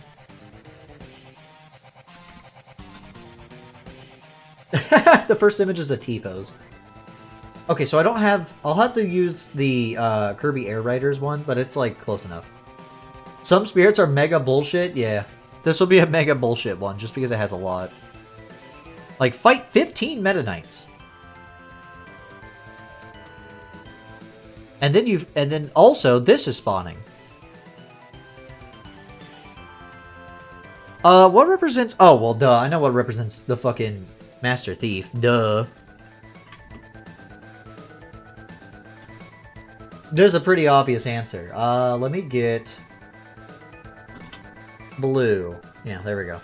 The first image is a T-pose. Okay, so I'll have to use the Kirby Air Riders one, but it's like close enough. Some spirits are mega bullshit. Yeah, this will be a mega bullshit one just because it has a lot. Like fight 15 Meta Knights. And then also this is spawning. What represents? Oh well, duh. I know what represents the fucking Master Thief. Duh. There's a pretty obvious answer. Let me get blue. Yeah, there we go.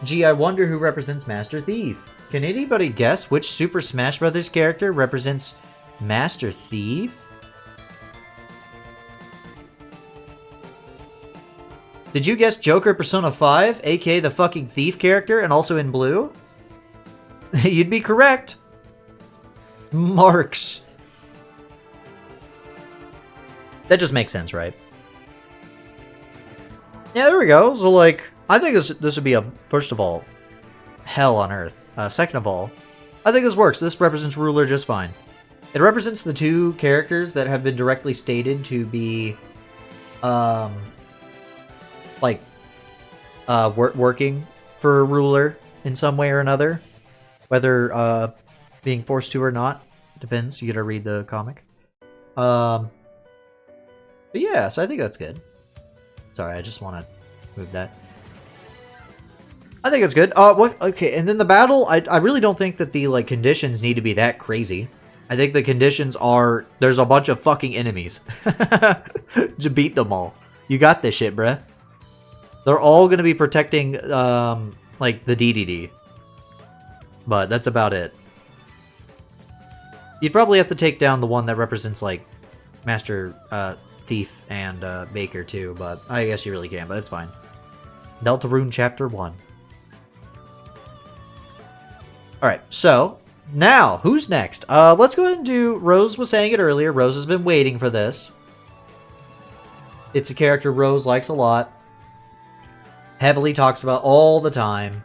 Gee, I wonder who represents Master Thief. Can anybody guess which Super Smash Bros. Character represents Master Thief? Did you guess Joker Persona 5, aka the fucking Thief character, and also in blue? You'd be correct. Marks. That just makes sense, right? Yeah, there we go. So, like, I think this would be a, first of all, hell on earth. Second of all, I think this works. This represents Ruler just fine. It represents the 2 characters that have been directly stated to be, working for Ruler in some way or another. Whether, being forced to or not. Depends. You gotta read the comic. But yeah, so I think that's good. Sorry, I just want to move that. I think it's good. What? Okay, and then the battle, I really don't think that the, like, conditions need to be that crazy. I think the conditions are, there's a bunch of fucking enemies. To beat them all. You got this shit, bruh. They're all gonna be protecting, like, the DDD. But that's about it. You'd probably have to take down the one that represents, like, Master, Thief and Baker too, but I guess you really can, but it's fine. Deltarune Chapter 1. Alright, so, now, who's next? Let's go ahead and do, Rose was saying it earlier, Rose has been waiting for this. It's a character Rose likes a lot. Heavily talks about all the time.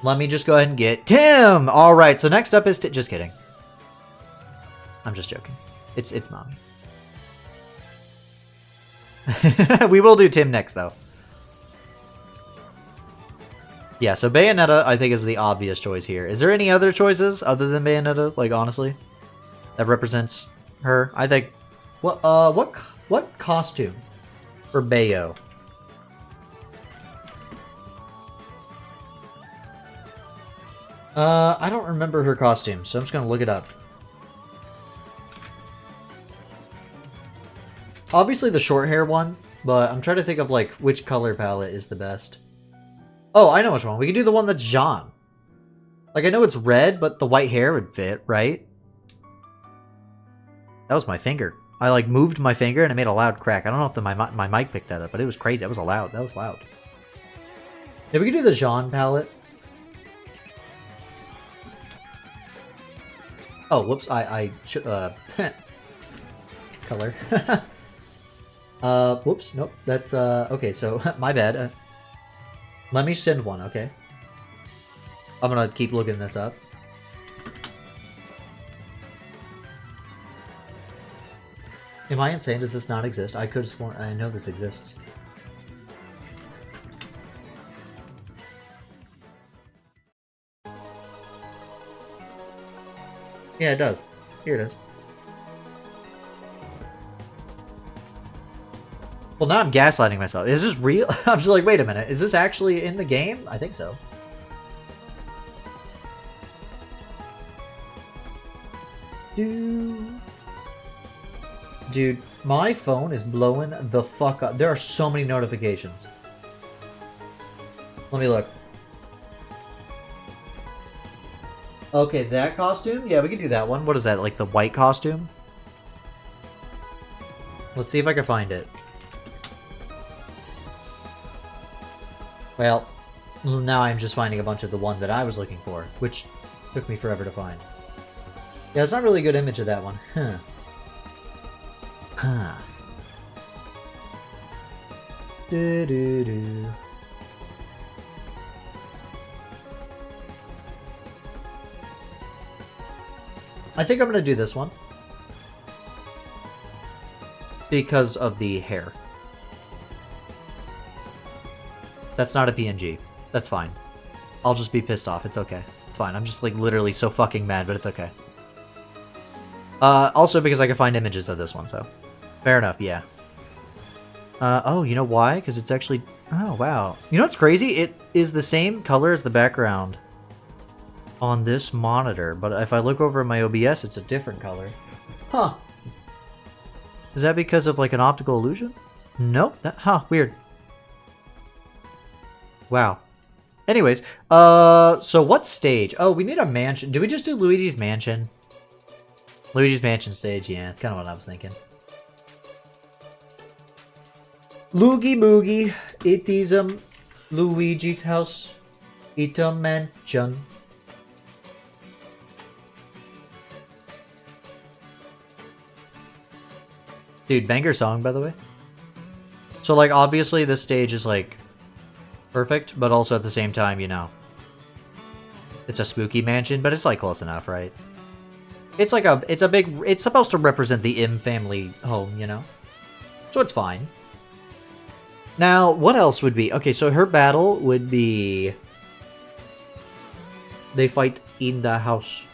Let me just go ahead and get Tim! Alright, so next up is just kidding. I'm just joking. It's mommy. We will do Tim next, though. Yeah, so Bayonetta, I think, is the obvious choice here. Is there any other choices other than Bayonetta, like, honestly, that represents her? I think... What costume for Bayo? I don't remember her costume, so I'm just gonna look it up. Obviously the short hair one, but I'm trying to think of, like, which color palette is the best. Oh, I know which one. We can do the one that's Jean. Like, I know it's red, but the white hair would fit, right? That was my finger. I, like, moved my finger and it made a loud crack. I don't know if my mic picked that up, but it was crazy. That was loud. That was loud. Yeah, we can do the Jean palette. Oh, whoops. I should, color. Whoops, nope, that's, okay, so, my bad. Let me send one, okay? I'm gonna keep looking this up. Am I insane? Does this not exist? I could have sworn, I know this exists. Yeah, it does. Here it is. Well, now I'm gaslighting myself. Is this real? I'm just like, wait a minute. Is this actually in the game? I think so. Dude, my phone is blowing the fuck up. There are so many notifications. Let me look. Okay, that costume? Yeah, we can do that one. What is that, like the white costume? Let's see if I can find it. Well, now I'm just finding a bunch of the one that I was looking for, which took me forever to find. Yeah, it's not really a good image of that one. Huh. Huh. Do-do-do. I think I'm gonna do this one. Because of the hair. That's not a PNG. That's fine. I'll just be pissed off. It's okay. It's fine. I'm just like literally so fucking mad, but it's okay. Also because I can find images of this one, so. Fair enough, yeah. Oh, you know why? Because it's actually... Oh, wow. You know what's crazy? It is the same color as the background on this monitor, but if I look over at my OBS, it's a different color. Huh. Is that because of like an optical illusion? Nope. Weird. Wow. Anyways, so what stage? Oh, we need a mansion. Did we just do Luigi's Mansion? Luigi's Mansion stage, yeah, that's kind of what I was thinking. Loogie Boogie, it is Luigi's house. It's a mansion. Dude, banger song, by the way. So, like, obviously this stage is, like, perfect, but also at the same time, you know, it's a spooky mansion, but it's, like, close enough, right? It's like it's supposed to represent the Im family home, you know? So it's fine. Now, what else would be? Okay, so her battle would be... They fight in the house.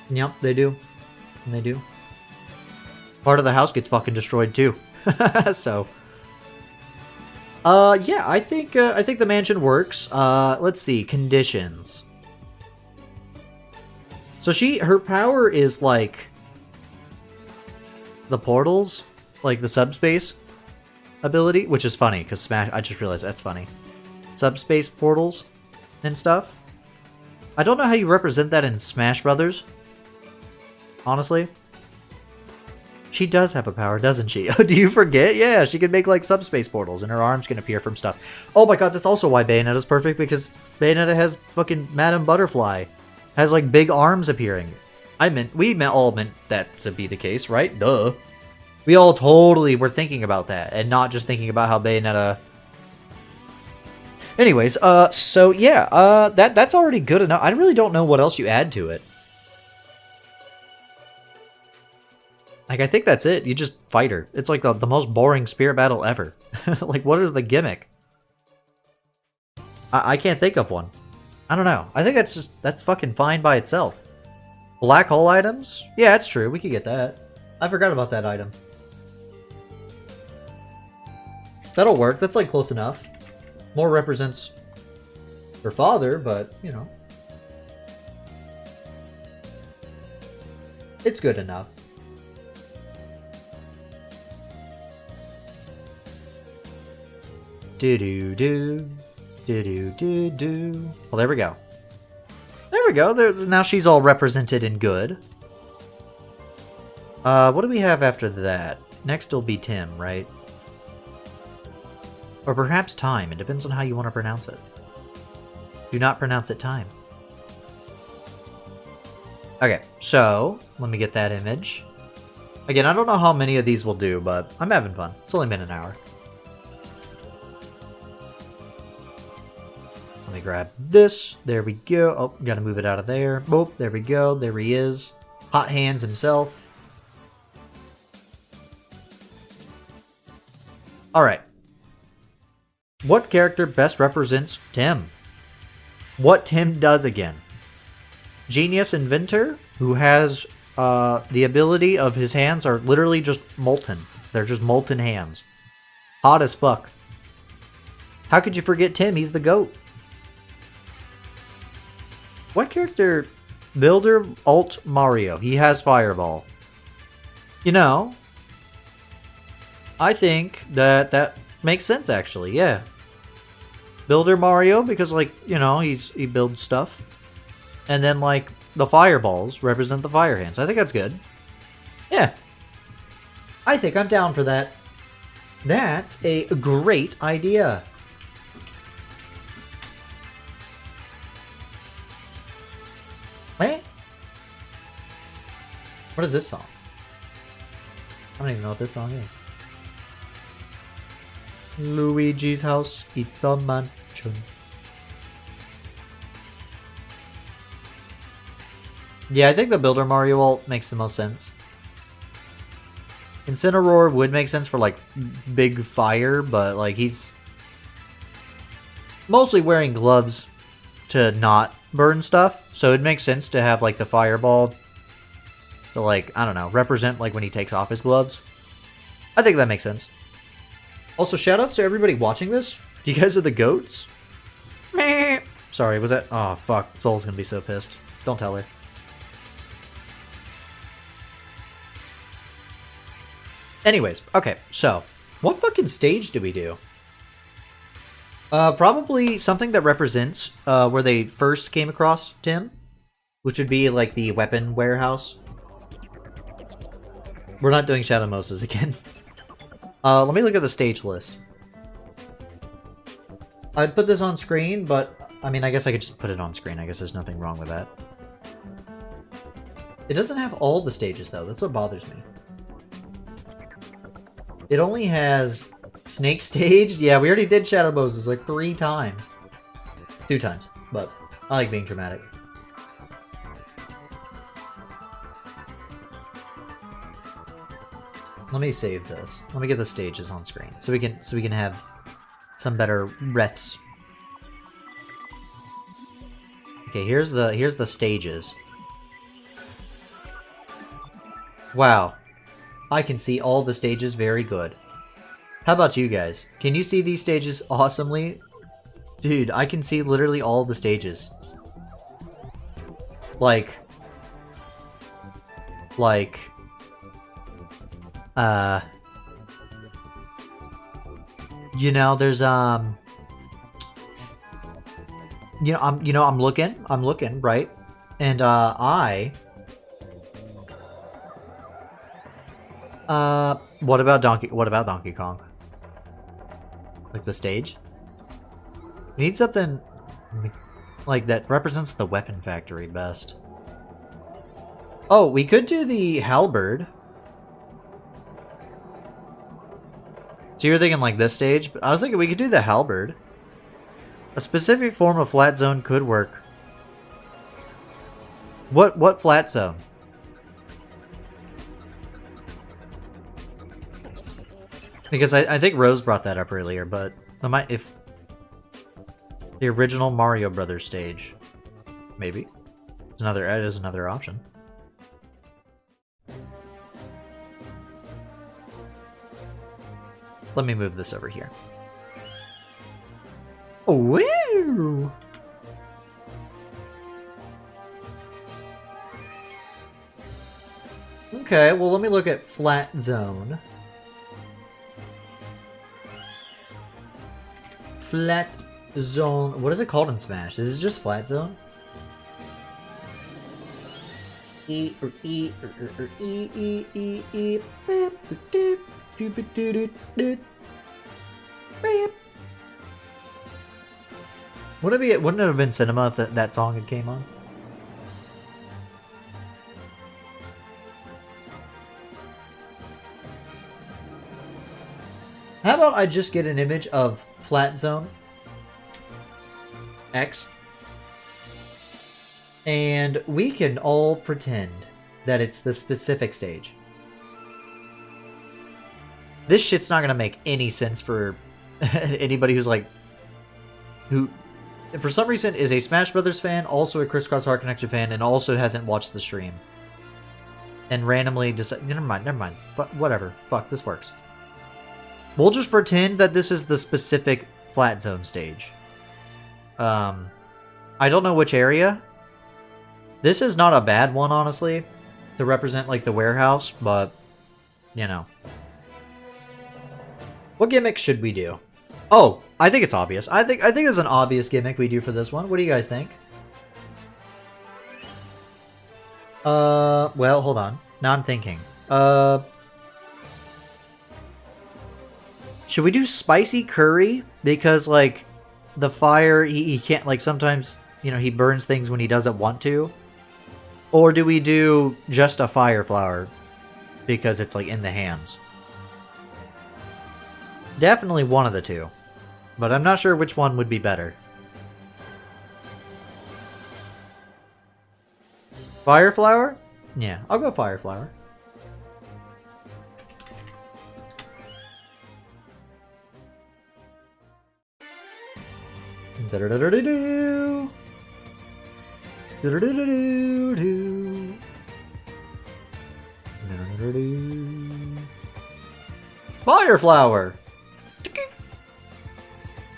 Yep, they do. They do. Part of the house gets fucking destroyed too. So... yeah, I think the mansion works. Let's see, conditions. So her power is like the portals, like the subspace ability, which is funny because Smash. I just realized that's funny. Subspace portals and stuff. I don't know how you represent that in Smash Brothers. Honestly, she does have a power, doesn't she? Oh, do you forget? Yeah, she can make like subspace portals, and her arms can appear from stuff. Oh my god, that's also why Bayonetta's perfect, because Bayonetta has fucking Madame Butterfly. Has like big arms appearing. We all meant that to be the case, right? Duh. We all totally were thinking about that, and not just thinking about how Bayonetta... Anyways, so yeah, that's already good enough. I really don't know what else you add to it. Like, I think that's it. You just fight her. It's like the most boring spirit battle ever. Like, what is the gimmick? I can't think of one. I don't know. I think that's fucking fine by itself. Black hole items? Yeah, that's true. We could get that. I forgot about that item. That'll work. That's like close enough. More represents her father, but, you know. It's good enough. Do-do-do. Do-do-do-do. Well, there we go. There we go. Now she's all represented in good. What do we have after that? Next will be Tim, right? Or perhaps Time. It depends on how you want to pronounce it. Do not pronounce it Time. Okay, so let me get that image. Again, I don't know how many of these we'll do, but I'm having fun. It's only been an hour. Let me grab this. There we go. Oh, gotta move it out of there. Oh, there we go. There he is. Hot Hands himself. Alright. What character best represents Tim? What Tim does again? genius inventor who has the ability of his hands are literally just molten. They're just molten hands. Hot as fuck. How could you forget Tim? He's the GOAT. What character? Builder Alt Mario. He has Fireball. You know, I think that makes sense actually. Yeah. Builder Mario because like, you know, he builds stuff. And then like the fireballs represent the fire hands. I think that's good. Yeah. I think I'm down for that. That's a great idea. Wait. What is this song? I don't even know what this song is. Luigi's house, it's a mansion. Yeah, I think the Builder Mario ult makes the most sense. Incineroar would make sense for like big fire, but like he's mostly wearing gloves to not burn stuff, so it makes sense to have like the fireball to like, I don't know, represent like when he takes off his gloves. I think that makes sense. Also, shoutouts to everybody watching this. You guys are the GOATs. Meh. Sorry, was that? Oh fuck, Soul's gonna be so pissed. Don't tell her. Anyways, okay, so what fucking stage do we do? Probably something that represents where they first came across Tim, which would be like the weapon warehouse. We're not doing Shadow Moses again. Let me look at the stage list. I'd put this on screen, but I mean, I guess I could just put it on screen. I guess there's nothing wrong with that. It doesn't have all the stages though. That's what bothers me. It only has Snake Stage. Yeah, we already did Shadow Moses like 3 times. 2 times, but I like being dramatic. Let me save this. Let me get the stages on screen so we can have some better refs. Okay, here's the stages. Wow. I can see all the stages very good. How about you guys? Can you see these stages awesomely? Dude, I can see literally all the stages. Like, you know, there's I'm looking, right? And what about Donkey Kong? Like the stage? We need something like that represents the weapon factory best. Oh, we could do the halberd. So you're thinking like this stage, but I was thinking we could do the halberd. A specific form of flat zone could work. What flat zone? Because I think Rose brought that up earlier, but if the original Mario Brothers stage, maybe it is another option. Let me move this over here. Oh, woo! Okay, well let me look at flat zone. Flat zone. What is it called in Smash? Is it just flat zone? Wouldn't it have been cinema if that song had came on? How about I just get an image of flat zone X and we can all pretend that it's the specific stage. This shit's not gonna make any sense for anybody who's like, who for some reason, is a Smash Brothers fan, also a CRISS CROSS HEART CONNECTION fan, and also hasn't watched the stream. And randomly decide. Never mind. Whatever. Fuck, this works. We'll just pretend that this is the specific flat zone stage. I don't know which area. This is not a bad one, honestly, to represent like the warehouse, but you know. What gimmick should we do? Oh, I think it's obvious. I think there's an obvious gimmick we do for this one. What do you guys think? Well, hold on. Now I'm thinking. Should we do spicy curry? Because, like, the fire, he can't, like, sometimes, you know, he burns things when he doesn't want to. Or do we do just a fire flower? Because it's, like, in the hands. Definitely one of the two. But I'm not sure which one would be better. Fire flower? Yeah, I'll go fire flower. Da-da-da-da-da-doo. Da-da-da-da-da-doo. Da-da-da-da-doo. Fire flower.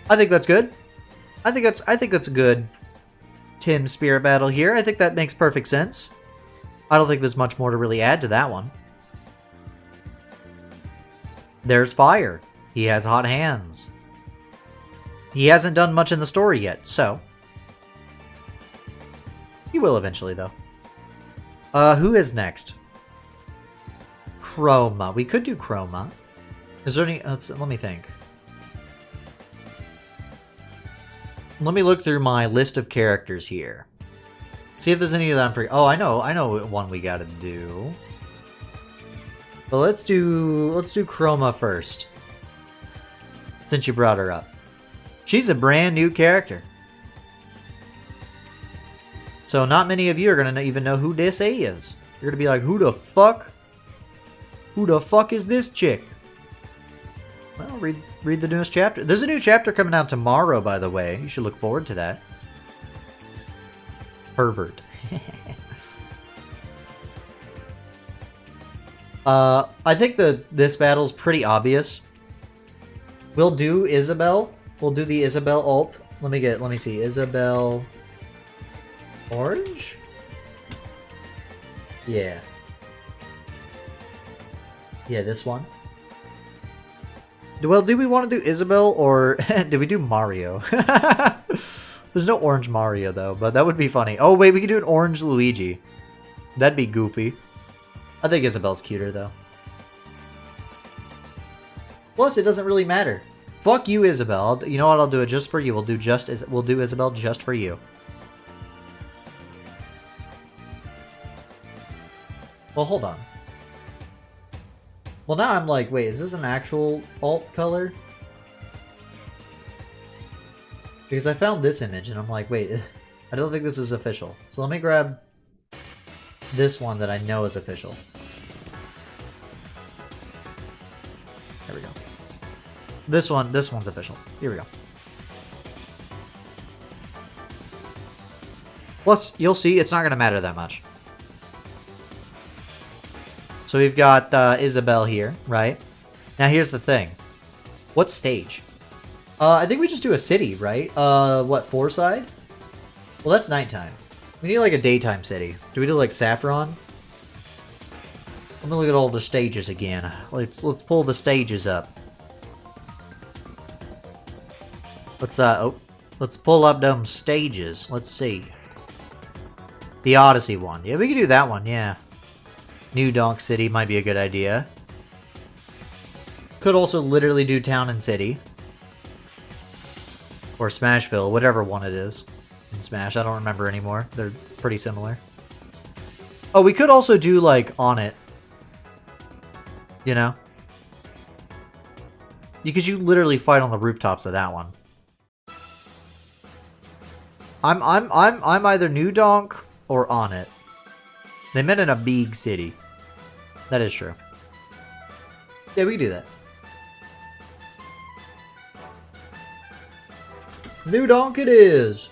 I think that's good. I think that's a good Tim spirit battle here. I think that makes perfect sense. I don't think there's much more to really add to that one. There's fire. He has hot hands. He hasn't done much in the story yet, so he will eventually, though. Who is next? Chroma. We could do Chroma. Is there any... let me think. Let me look through my list of characters here. See if there's any of that I'm free. Oh, I know one we gotta do. But let's do Chroma first. Since you brought her up. She's a brand new character. So not many of you are gonna even know who this is. You're gonna be like, who the fuck? Who the fuck is this chick? Well, read the newest chapter. There's a new chapter coming out tomorrow, by the way. You should look forward to that. Pervert. I think this battle's pretty obvious. We'll do Isabelle. We'll do the Isabelle ult. Let me see. Isabelle orange? Yeah. Yeah, this one. Well, do we want to do Isabelle or do we do Mario? There's no orange Mario though, but that would be funny. Oh wait, we could do an orange Luigi. That'd be goofy. I think Isabelle's cuter though. Plus, it doesn't really matter. Fuck you, Isabelle. You know what? I'll do it just for you. We'll do Isabelle just for you. Well, hold on. Well, now I'm like, wait, is this an actual alt color? Because I found this image and I'm like, wait, I don't think this is official. So let me grab this one that I know is official. There we go. This one's official. Here we go. Plus, you'll see, it's not going to matter that much. So we've got Isabelle here, right? Now here's the thing. What stage? I think we just do a city, right? What, Fourside? Well, that's nighttime. We need like a daytime city. Do we do like Saffron? Let me look at all the stages again. Let's pull the stages up. Let's pull up them stages. Let's see. The Odyssey one. Yeah, we can do that one, yeah. New Donk City might be a good idea. Could also literally do Town and City. Or Smashville, whatever one it is. In Smash, I don't remember anymore. They're pretty similar. Oh, we could also do, like, On It. You know? Because you literally fight on the rooftops of that one. I'm either New Donk or On It. They met in a big city. That is true. Yeah, we can do that. New donk it is.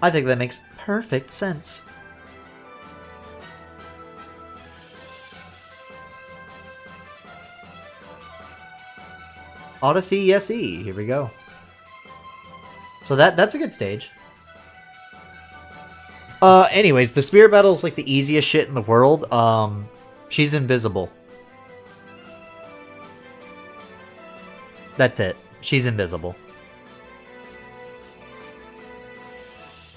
I think that makes perfect sense. Odyssey SE, here we go. So that's a good stage. Anyways, the spirit battle is like the easiest shit in the world. She's invisible. That's it. She's invisible.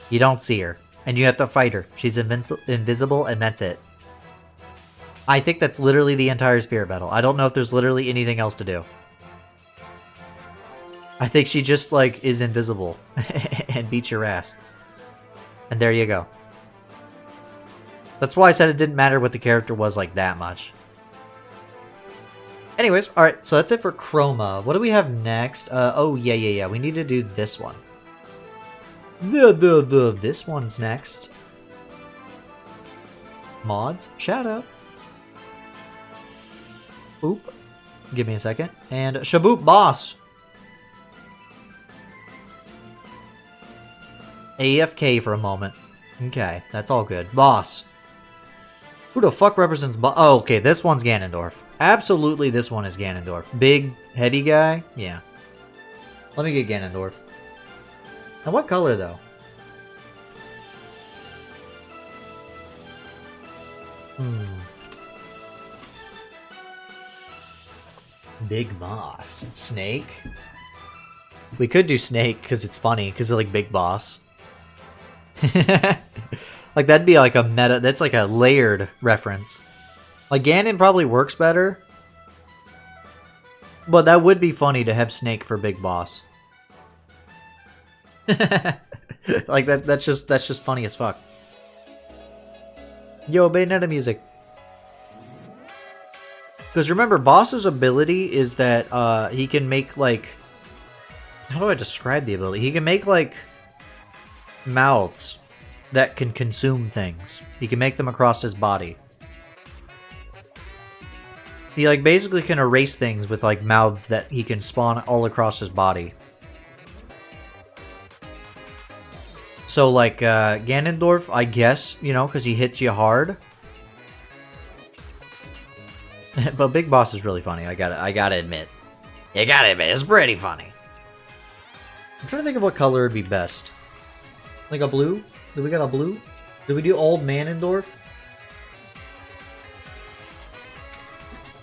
You don't see her, and you have to fight her. She's invisible, and that's it. I think that's literally the entire spirit battle. I don't know if there's literally anything else to do. I think she just, like, is invisible and beats your ass. And there you go. That's why I said it didn't matter what the character was, like, that much. Anyways, alright, so that's it for Chroma. What do we have next? Oh, yeah. We need to do this one. This one's next. Mods, shout out. Oop. Give me a second. And Shaboop Boss. AFK for a moment. Okay, that's all good. Boss. Who the fuck represents Boss? Oh, okay, this one's Ganondorf. Absolutely, this one is Ganondorf. Big, heavy guy? Yeah. Let me get Ganondorf. And what color, though? Big Boss. Snake? We could do Snake, because it's funny, because it's like Big Boss. Like, that'd be like a meta, that's like a layered reference. Like, Ganon probably works better. But that would be funny to have Snake for Big Boss. Like, that's just funny as fuck. Yo, Bayonetta music. Because remember, Boss's ability is that he can make, like... How do I describe the ability? He can make, like, mouths that can consume things. He can make them across his body. He, like, basically can erase things with, like, mouths that he can spawn all across his body. So, like, Ganondorf, I guess, you know, because he hits you hard. But Big Boss is really funny, I gotta admit. You gotta admit, it's pretty funny. I'm trying to think of what color would be best. Like a blue? Do we got a blue? Did we do Old Manendorf?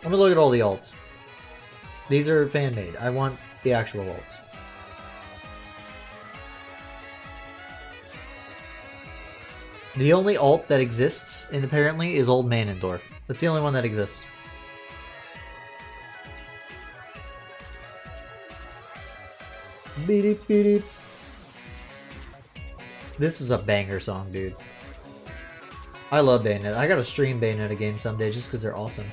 Let me look at all the alts. These are fan-made. I want the actual alts. The only alt that exists, and apparently, is Old Manendorf. That's the only one that exists. Beep, beep, beep. This is a banger song, dude. I love Bayonetta. I gotta stream Bayonetta games someday just because they're awesome.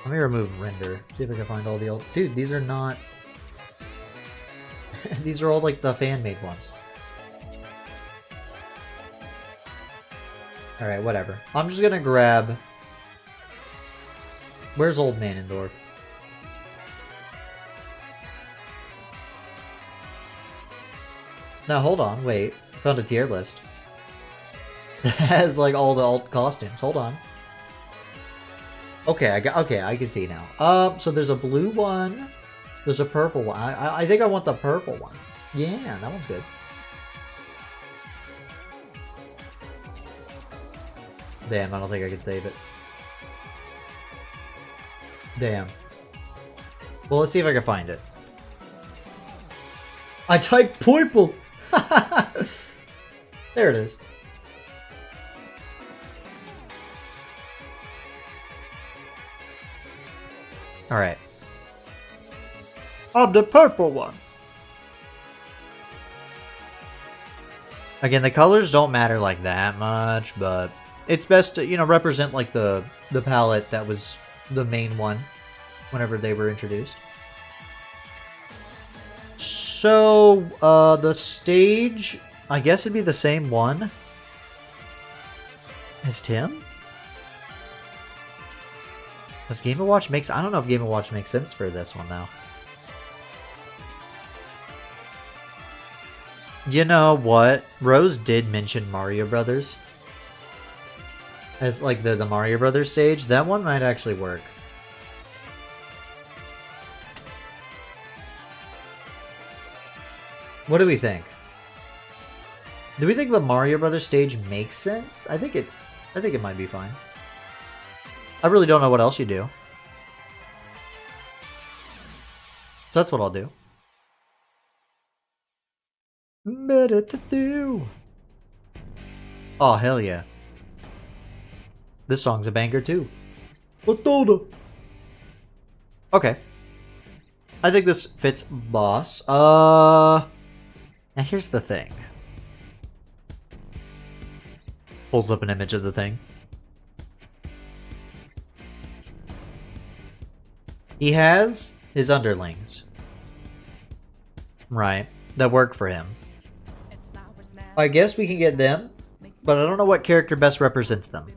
Let me remove render. See if I can find all the old... Dude, these are not... These are all like the fan-made ones. Alright, whatever. I'm just gonna grab... Where's Old Manendorf? Now, hold on, wait. I found a tier list. It has, like, all the alt costumes. Hold on. Okay, I can see now. So there's a blue one. There's a purple one. I think I want the purple one. Yeah, that one's good. Damn, I don't think I can save it. Damn. Well, let's see if I can find it. I typed purple! There it is. Alright. I'm the purple one. Again, the colors don't matter like that much, but it's best to, you know, represent like the palette that was the main one whenever they were introduced. So, the stage, I guess it'd be the same one as Tim? Does Game & Watch makes... I don't know if Game & Watch makes sense for this one, though. You know what? Rose did mention Mario Brothers. As, like, the Mario Brothers stage. That one might actually work. What do we think? Do we think the Mario Brothers stage makes sense? I think it might be fine. I really don't know what else you do. So that's what I'll do. Oh, hell yeah. This song's a banger too. Okay. I think this fits boss. Now here's the thing. Pulls up an image of the thing. He has his underlings. Right. That work for him. I guess we can get them, but I don't know what character best represents them.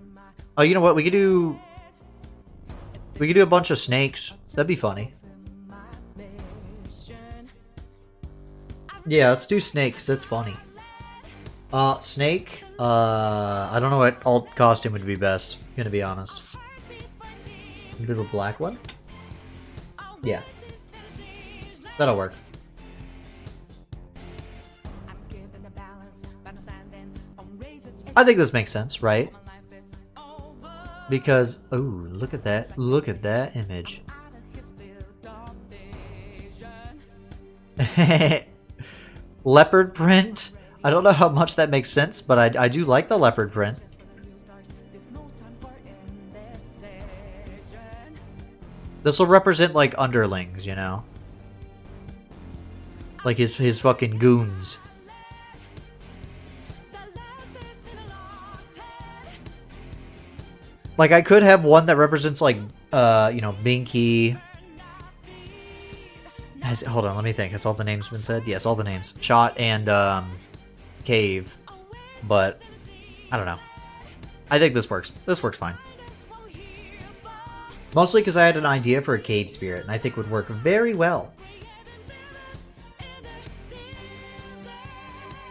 Oh, you know what? We could do a bunch of snakes. That'd be funny. Yeah, let's do snakes. That's funny. Snake. I don't know what alt costume would be best. I'm gonna be honest. Do the black one? Yeah. That'll work. I think this makes sense, right? Because, ooh, look at that. Look at that image. Leopard print? I don't know how much that makes sense, but I do like the leopard print. This will represent, like, underlings, you know? Like his fucking goons. Like, I could have one that represents, like, you know, Binky. Hold on, let me think. Has all the names been said? Yes, all the names. Shot and, Cave. But, I don't know. I think this works. This works fine. Mostly because I had an idea for a cave spirit, and I think would work very well.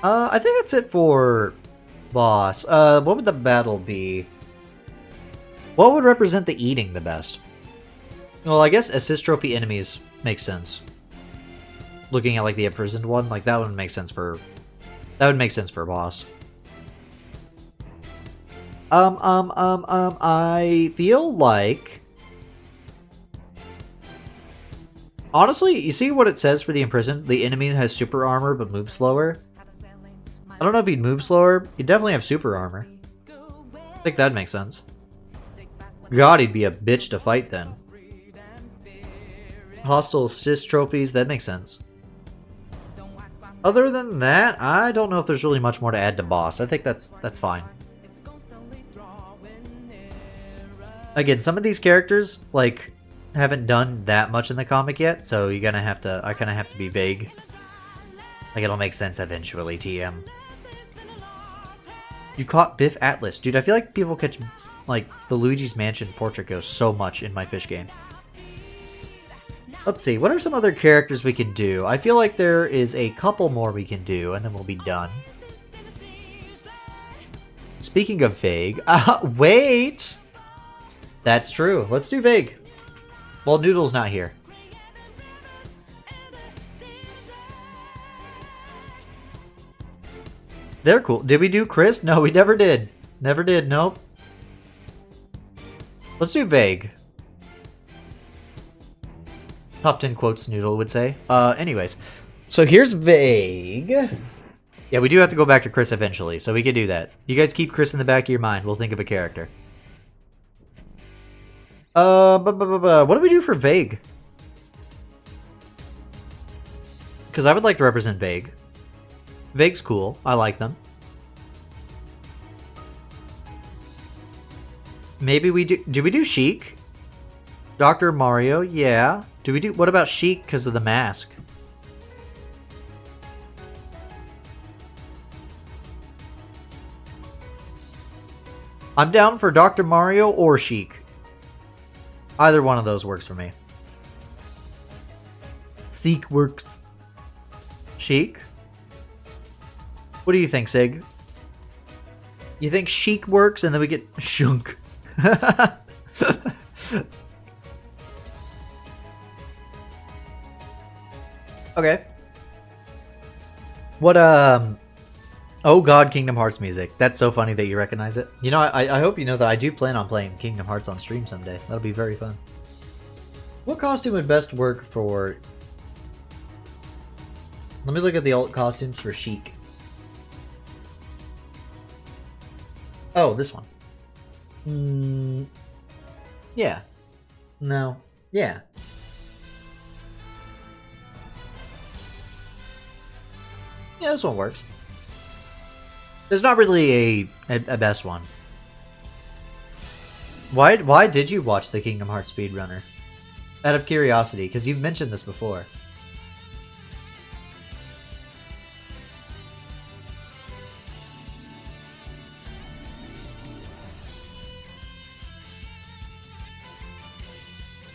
I think that's it for boss. What would the battle be? What would represent the eating the best? Well, I guess assist trophy enemies makes sense. Looking at like the imprisoned one, like that would make sense for a boss. I feel like honestly, you see what it says for the imprisoned? The enemy has super armor but moves slower. I don't know if he'd move slower. He'd definitely have super armor. I think that makes sense. God, he'd be a bitch to fight then. Hostile assist trophies, that makes sense. Other than that, I don't know if there's really much more to add to boss. I think that's fine. Again, some of these characters, like, haven't done that much in the comic yet, so I kinda have to be vague. Like, it'll make sense eventually, TM. You caught Biff Atlas. Dude, I feel like people catch, like, the Luigi's Mansion portrait ghost so much in my fish game. Let's see, what are some other characters we can do? I feel like there is a couple more we can do, and then we'll be done. Speaking of vague, wait! That's true. Let's do vague. Well, Noodle's not here. They're cool. Did we do Chris? No, we never did. Never did, nope. Let's do vague. Top 10 quotes Noodle would say. Anyways. So here's vague. Yeah, we do have to go back to Chris eventually, so we can do that. You guys keep Chris in the back of your mind. We'll think of a character. What do we do for vague? Because I would like to represent vague. Vague's cool. I like them. Maybe we do... Do we do Sheik? Dr. Mario? Yeah. Do we do... What about Sheik because of the mask? I'm down for Dr. Mario or Sheik. Either one of those works for me. Sheik works. Sheik? What do you think, Sig? You think Sheik works and then we get Shunk? Okay. What, oh god, Kingdom Hearts music. That's so funny that you recognize it. You know, I hope you know that I do plan on playing Kingdom Hearts on stream someday. That'll be very fun. What costume would best work for... Let me look at the alt costumes for Sheik. Oh, this one. Yeah. No. Yeah. Yeah, this one works. There's not really a best one. Why did you watch the Kingdom Hearts speedrunner? Out of curiosity, because you've mentioned this before.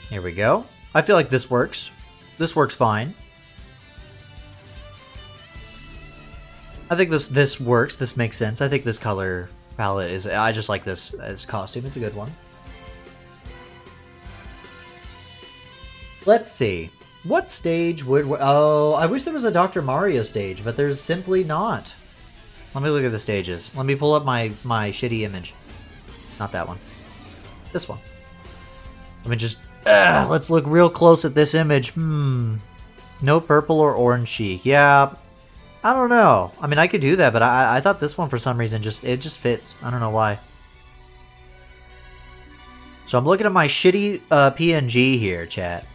Here we go. I feel like this works. This works fine. I think this works. This makes sense. I think this color palette is... I just like this as costume. It's a good one. Let's see. What stage would... Oh, I wish there was a Dr. Mario stage, but there's simply not. Let me look at the stages. Let me pull up my shitty image. Not that one. This one. Let me just... let's look real close at this image. No purple or orange Sheik. Yeah... I don't know. I mean, I could do that, but I thought this one for some reason it just fits. I don't know why. So I'm looking at my shitty PNG here, chat.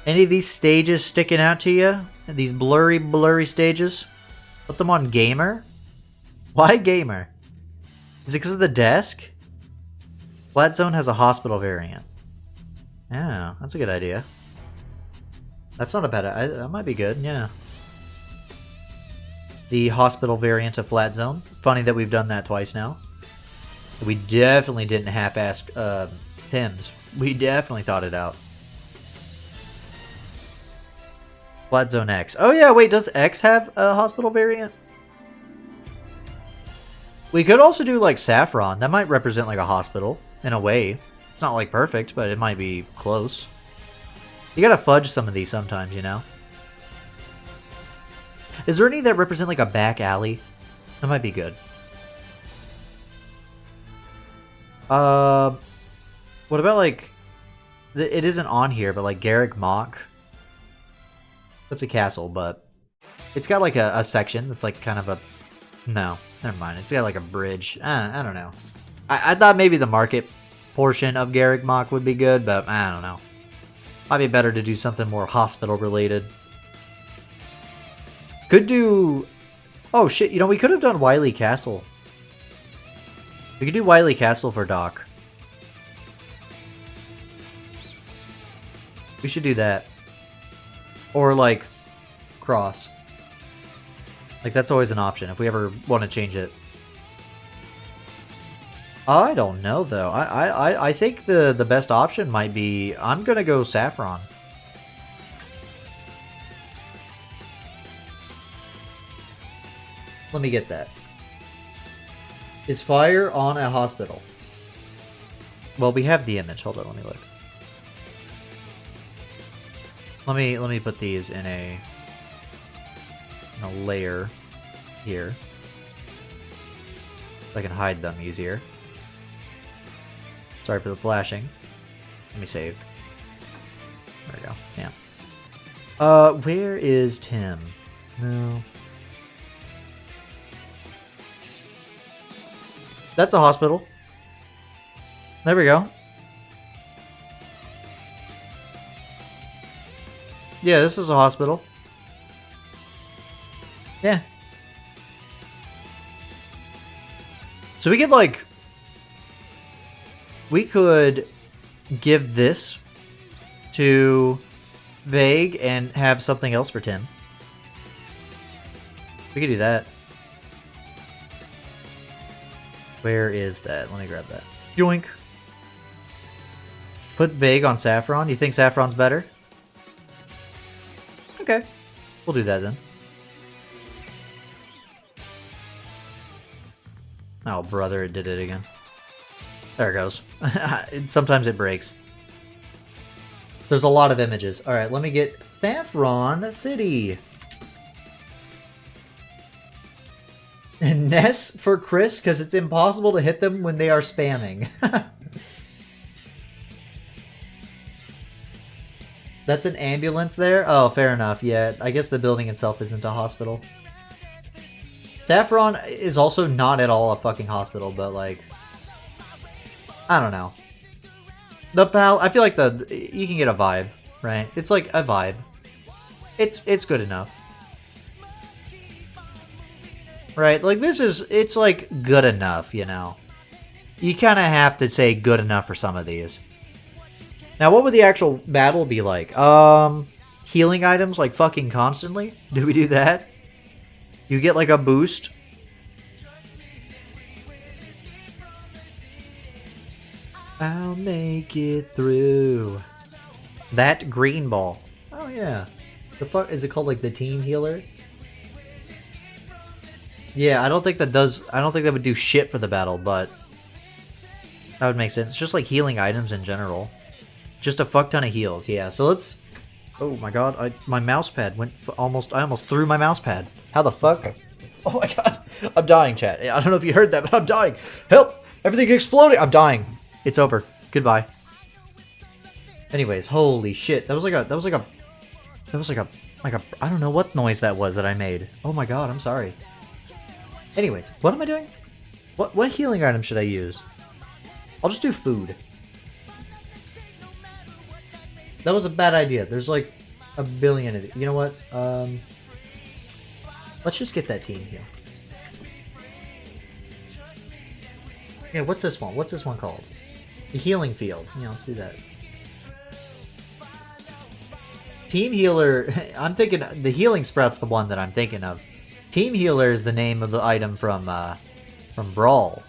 Any of these stages sticking out to you? These blurry stages? Put them on gamer? Why gamer? Is it because of the desk? Flat Zone has a hospital variant. Yeah, that's a good idea. That's not a bad idea. That might be good, yeah. The hospital variant of Flat Zone. Funny that we've done that twice now. We definitely didn't half-ass Tim's. We definitely thought it out. Flat Zone X. Oh yeah, wait, does X have a hospital variant? We could also do like Saffron. That might represent like a hospital, in a way. It's not like perfect, but it might be close. You gotta fudge some of these sometimes, you know? Is there any that represent like a back alley? That might be good. What about like... It isn't on here, but like Garrick Mach. That's a castle, but... It's got like a section that's like kind of a... No, never mind. It's got like a bridge. I don't know. I thought maybe the market portion of Garrick Mach would be good, but I don't know. Might be better to do something more hospital related. Could do... Oh shit, you know, we could have done Wily Castle. We could do Wily Castle for Doc. We should do that. Or like Cross. Like that's always an option if we ever want to change it. I don't know though. I think the best option might be... I'm gonna go Saffron. Let me get that. Is fire on a hospital? Well, we have the image. Hold on, let me look. Let me put these in a layer here. So I can hide them easier. Sorry for the flashing. Let me save. There we go. Yeah. Where is Tim? No. That's a hospital. There we go. Yeah, this is a hospital. Yeah. So we could like... We could give this to Vague and have something else for Tim. We could do that. Where is that? Let me grab that. Yoink. Put Vague on Saffron. You think Saffron's better? Okay. We'll do that then. Oh, brother, it did it again. There it goes. Sometimes it breaks. There's a lot of images. Alright, let me get Saffron City. And Ness for Chris, because it's impossible to hit them when they are spamming. That's an ambulance there? Oh, fair enough. Yeah, I guess the building itself isn't a hospital. Saffron is also not at all a fucking hospital, but like... I don't know. I feel like you can get a vibe, right? It's like a vibe. It's good enough. Right? Like it's like good enough, you know. You kind of have to say good enough for some of these. Now, what would the actual battle be like? Healing items like fucking constantly? Do we do that? You get like a boost? I'll make it through. That green ball. Oh yeah. The fuck is it called, like the team healer? Yeah, I don't think that would do shit for the battle, but that would make sense. It's just like healing items in general. Just a fuck ton of heals, yeah. So let's... Oh my god, my mouse pad went I almost threw my mouse pad. How the fuck? Oh my god, I'm dying, chat. I don't know if you heard that, but I'm dying. Help! Everything exploding! I'm dying. It's over. Goodbye. Anyways, holy shit. That was like a I don't know what noise that was that I made. Oh my god, I'm sorry. Anyways, what am I doing? What healing item should I use? I'll just do food. That was a bad idea. There's like a billion of it. You know what? Let's just get that team here. Yeah, what's this one? What's this one called? The healing field. Yeah, let's do that. Team healer. I'm thinking the healing sprout's the one that I'm thinking of. Team healer is the name of the item from Brawl.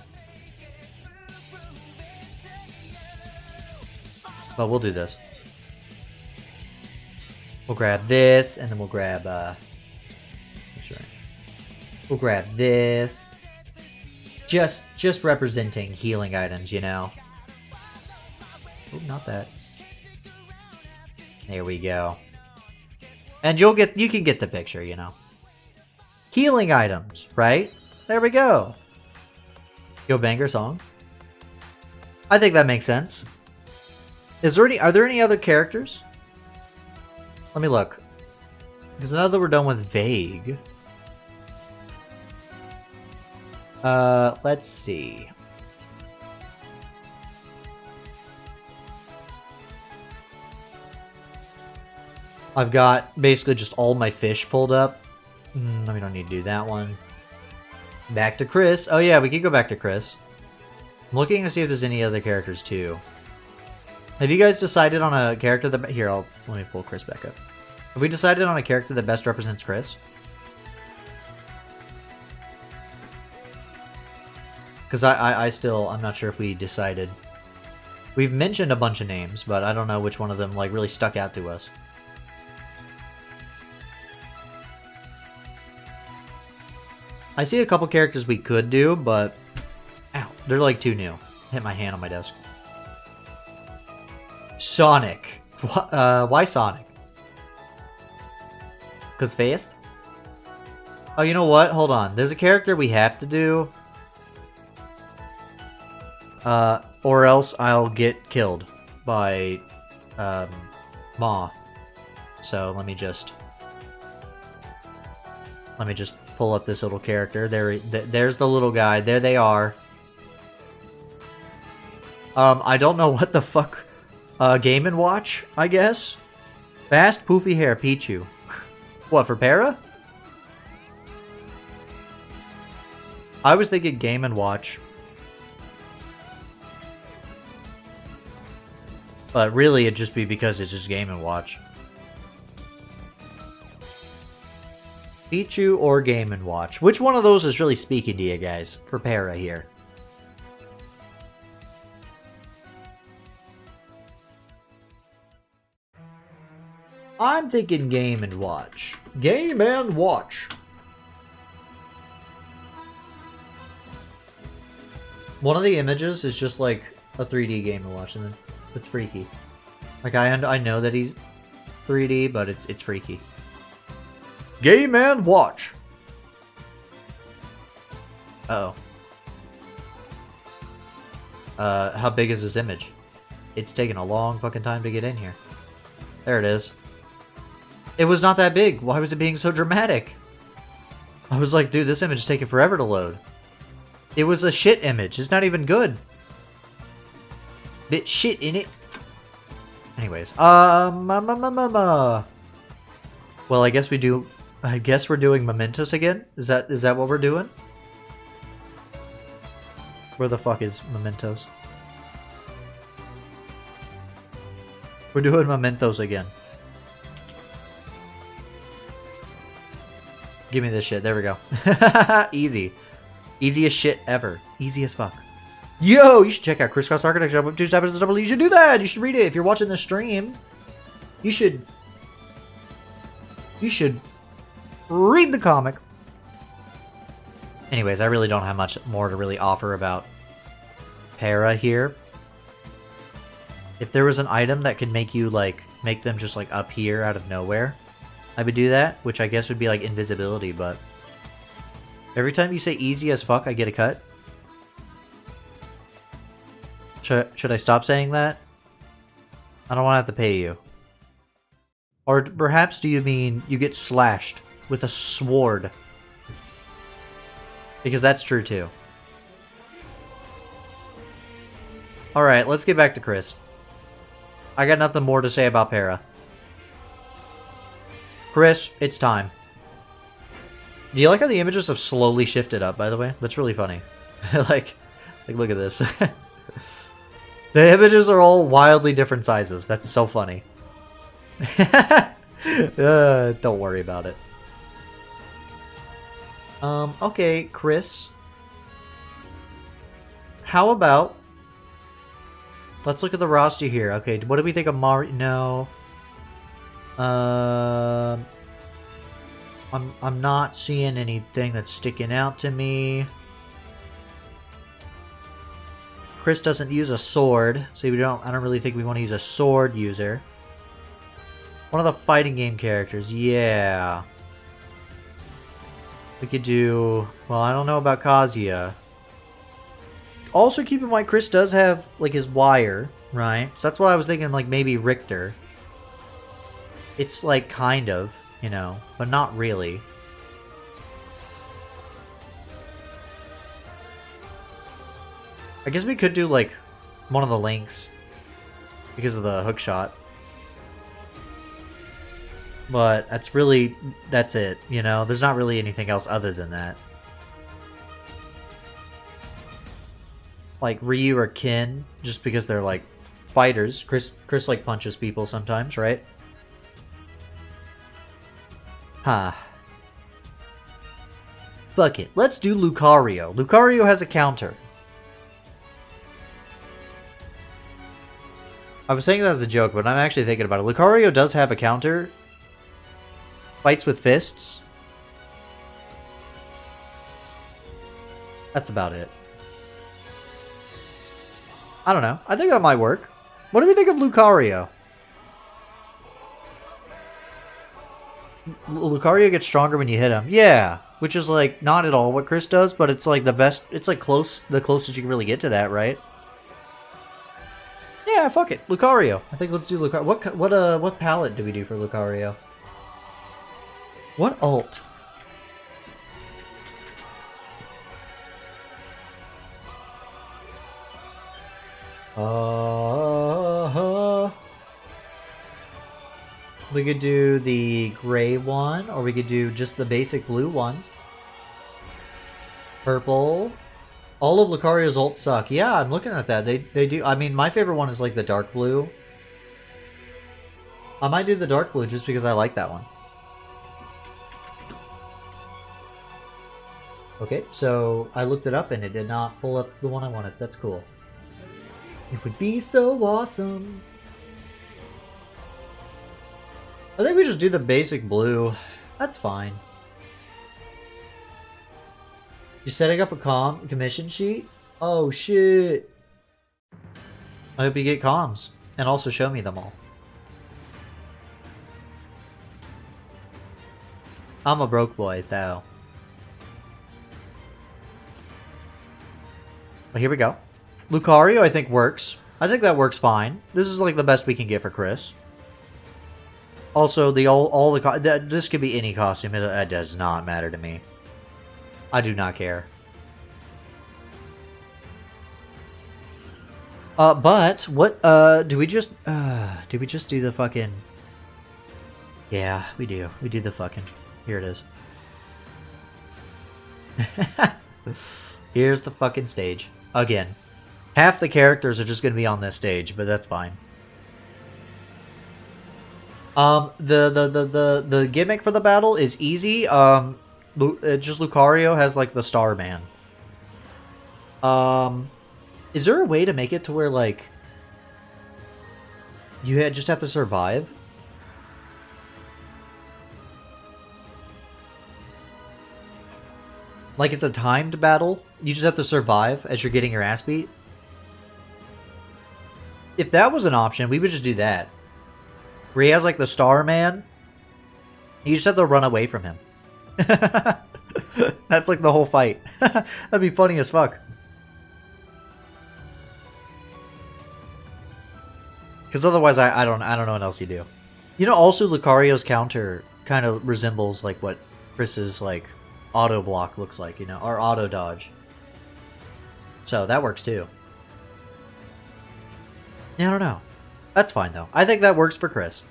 But we'll do this. We'll grab this, and then we'll grab we'll grab this. Just representing healing items, you know. Oh, not that. There we go. And you can get the picture, you know. Healing items, right? There we go. Yo, banger song. I think that makes sense. Are there any other characters? Let me look. Because now that we're done with Vague. Let's see. I've got basically just all my fish pulled up. We don't need to do that one. Back to Chris. Oh yeah, we could go back to Chris. I'm looking to see if there's any other characters too. Have you guys decided on a character that... Here, let me pull Chris back up. Have we decided on a character that best represents Chris? Because I'm not sure if we decided. We've mentioned a bunch of names, but I don't know which one of them like really stuck out to us. I see a couple characters we could do, but... Ow, they're like too new. Hit my hand on my desk. Sonic. Why Sonic? Cause fast? Oh, you know what? Hold on. There's a character we have to do. Or else I'll get killed by Moth. So let me just pull up this little character. There's the little guy. There they are. I don't know what the fuck. Game & Watch, I guess? Fast, poofy hair, Pichu. What, for Para? I was thinking Game & Watch. But really, it'd just be because it's just Game & Watch. Pichu or Game & Watch. Which one of those is really speaking to you guys? For Para here. I'm thinking game and watch. Game and watch. One of the images is just like a 3D game to watch, and it's freaky. Like I know that he's 3D, but it's freaky. Game and watch. Uh oh. How big is this image? It's taken a long fucking time to get in here. There it is. It was not that big. Why was it being so dramatic? I was like, dude, this image is taking forever to load. It was a shit image. It's not even good. Bit shit in it. Anyways, well, I guess we're doing mementos again. Is that what we're doing? Where the fuck is mementos? We're doing mementos again. Give me this shit. There we go. Easy. Easiest shit ever. Easy as fuck. Yo, you should check out CRISS CROSS HEART CONNECTION. You should do that. You should read it. If you're watching the stream, you should read the comic. Anyways, I really don't have much more to really offer about Para here. If there was an item that could make you, like, make them just, like, up here out of nowhere, I would do that, which I guess would be, like, invisibility, but every time you say easy as fuck, I get a cut. Should I stop saying that? I don't want to have to pay you. Or perhaps do you mean you get slashed with a sword? Because that's true too. Alright, let's get back to Chris. I got nothing more to say about Para. Chris, it's time. Do you like how the images have slowly shifted up, by the way? That's really funny. like, look at this. The images are all wildly different sizes. That's so funny. Don't worry about it. Okay, Chris. How about... Let's look at the roster here. Okay, what do we think of Mario? No. I'm not seeing anything that's sticking out to me. Chris doesn't use a sword, so I don't really think we want to use a sword user. One of the fighting game characters, yeah. We could do... Well, I don't know about Kazuya. Also, keep in mind, Chris does have, like, his wire, right? So that's what I was thinking, like, maybe Richter. It's, like, kind of, you know, but not really. I guess we could do, like, one of the links because of the hook shot. But that's it, you know? There's not really anything else other than that. Like, Ryu or Kin, just because they're, like, fighters. Chris, like, punches people sometimes, right? Huh. Fuck it. Let's do Lucario. Lucario has a counter. I was saying that as a joke, but I'm actually thinking about it. Lucario does have a counter. Fights with fists. That's about it. I don't know. I think that might work. What do we think of Lucario? Lucario gets stronger when you hit him. Yeah. Which is, like, not at all what Chris does, but it's, like, the best. It's, like, the closest you can really get to that, right? Yeah, fuck it. Lucario. I think let's do Lucario. What palette do we do for Lucario? What ult? We could do the gray one, or we could do just the basic blue one. Purple. All of Lucario's ults suck. Yeah, I'm looking at that. They do. I mean, my favorite one is like the dark blue. I might do the dark blue just because I like that one. Okay, so I looked it up and it did not pull up the one I wanted. That's cool. It would be so awesome. I think we just do the basic blue. That's fine. You setting up a commission sheet? Oh shit. I hope you get comms. And also show me them all. I'm a broke boy, though. Well, here we go. Lucario, I think, works. I think that works fine. This is like the best we can get for Chris. Also, this could be any costume. It does not matter to me. I do not care. But what? Do we just do the fucking? Yeah, we do. We do the fucking. Here it is. Here's the fucking stage again. Half the characters are just going to be on this stage, but that's fine. The gimmick for the battle is easy. Just Lucario has like the Starman. Is there a way to make it to where like you just have to survive? Like it's a timed battle? You just have to survive as you're getting your ass beat? If that was an option, we would just do that. Where he has like the Starman. You just have to run away from him. That's like the whole fight. That'd be funny as fuck. Because otherwise I don't know what else you do. You know, also Lucario's counter kind of resembles like what Chris's like auto block looks like, you know, or auto dodge. So that works too. Yeah, I don't know. That's fine though. I think that works for Chris.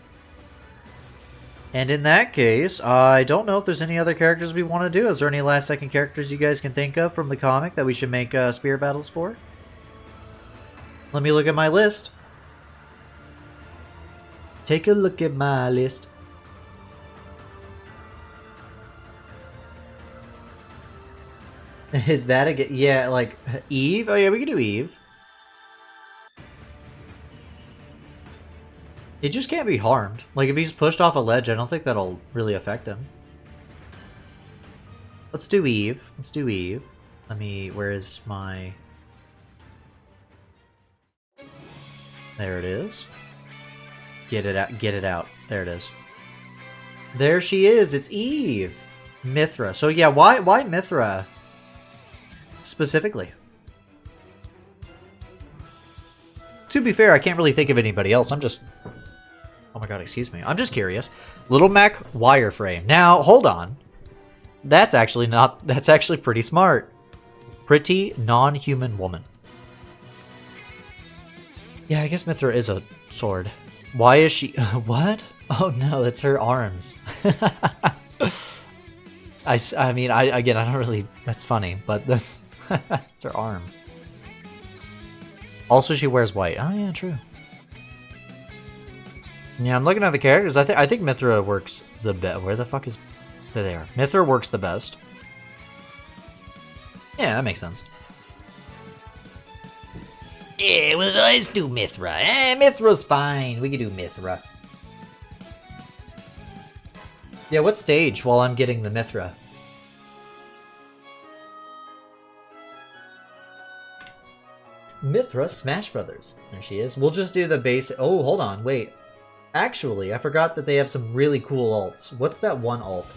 And in that case, I don't know if there's any other characters we want to do. Is there any last second characters you guys can think of from the comic that we should make spirit battles for? Let me look at my list. Take a look at my list. Is that a... Yeah, like Eve? Oh yeah, we can do Eve. It just can't be harmed. Like if he's pushed off a ledge, I don't think that'll really affect him. Let's do Eve. Let's do Eve. Let me... Where is my... There it is. Get it out. Get it out. There it is. There she is. It's Eve. Mithra. So yeah, why Mithra specifically? To be fair, I can't really think of anybody else. I'm just... Oh my god, excuse me. I'm just curious. Little Mac wireframe. Now, hold on. That's actually not... That's actually pretty smart. Pretty non-human woman. Yeah, I guess Mithra is a sword. Why is she... What? Oh no, that's her arms. I mean, again, I don't really... That's funny, but that's... It's her arm. Also, she wears white. Oh yeah, true. Yeah, I'm looking at the characters. I think Mithra works the best. Where the fuck is... There they are. Mithra works the best. Yeah, that makes sense. Yeah, well, let's do Mithra. Mithra's fine. We can do Mithra. Yeah, what stage while I'm getting the Mithra? Mithra Smash Brothers. There she is. We'll just do the basic... Oh, hold on. Wait. Actually, I forgot that they have some really cool alts. What's that one alt?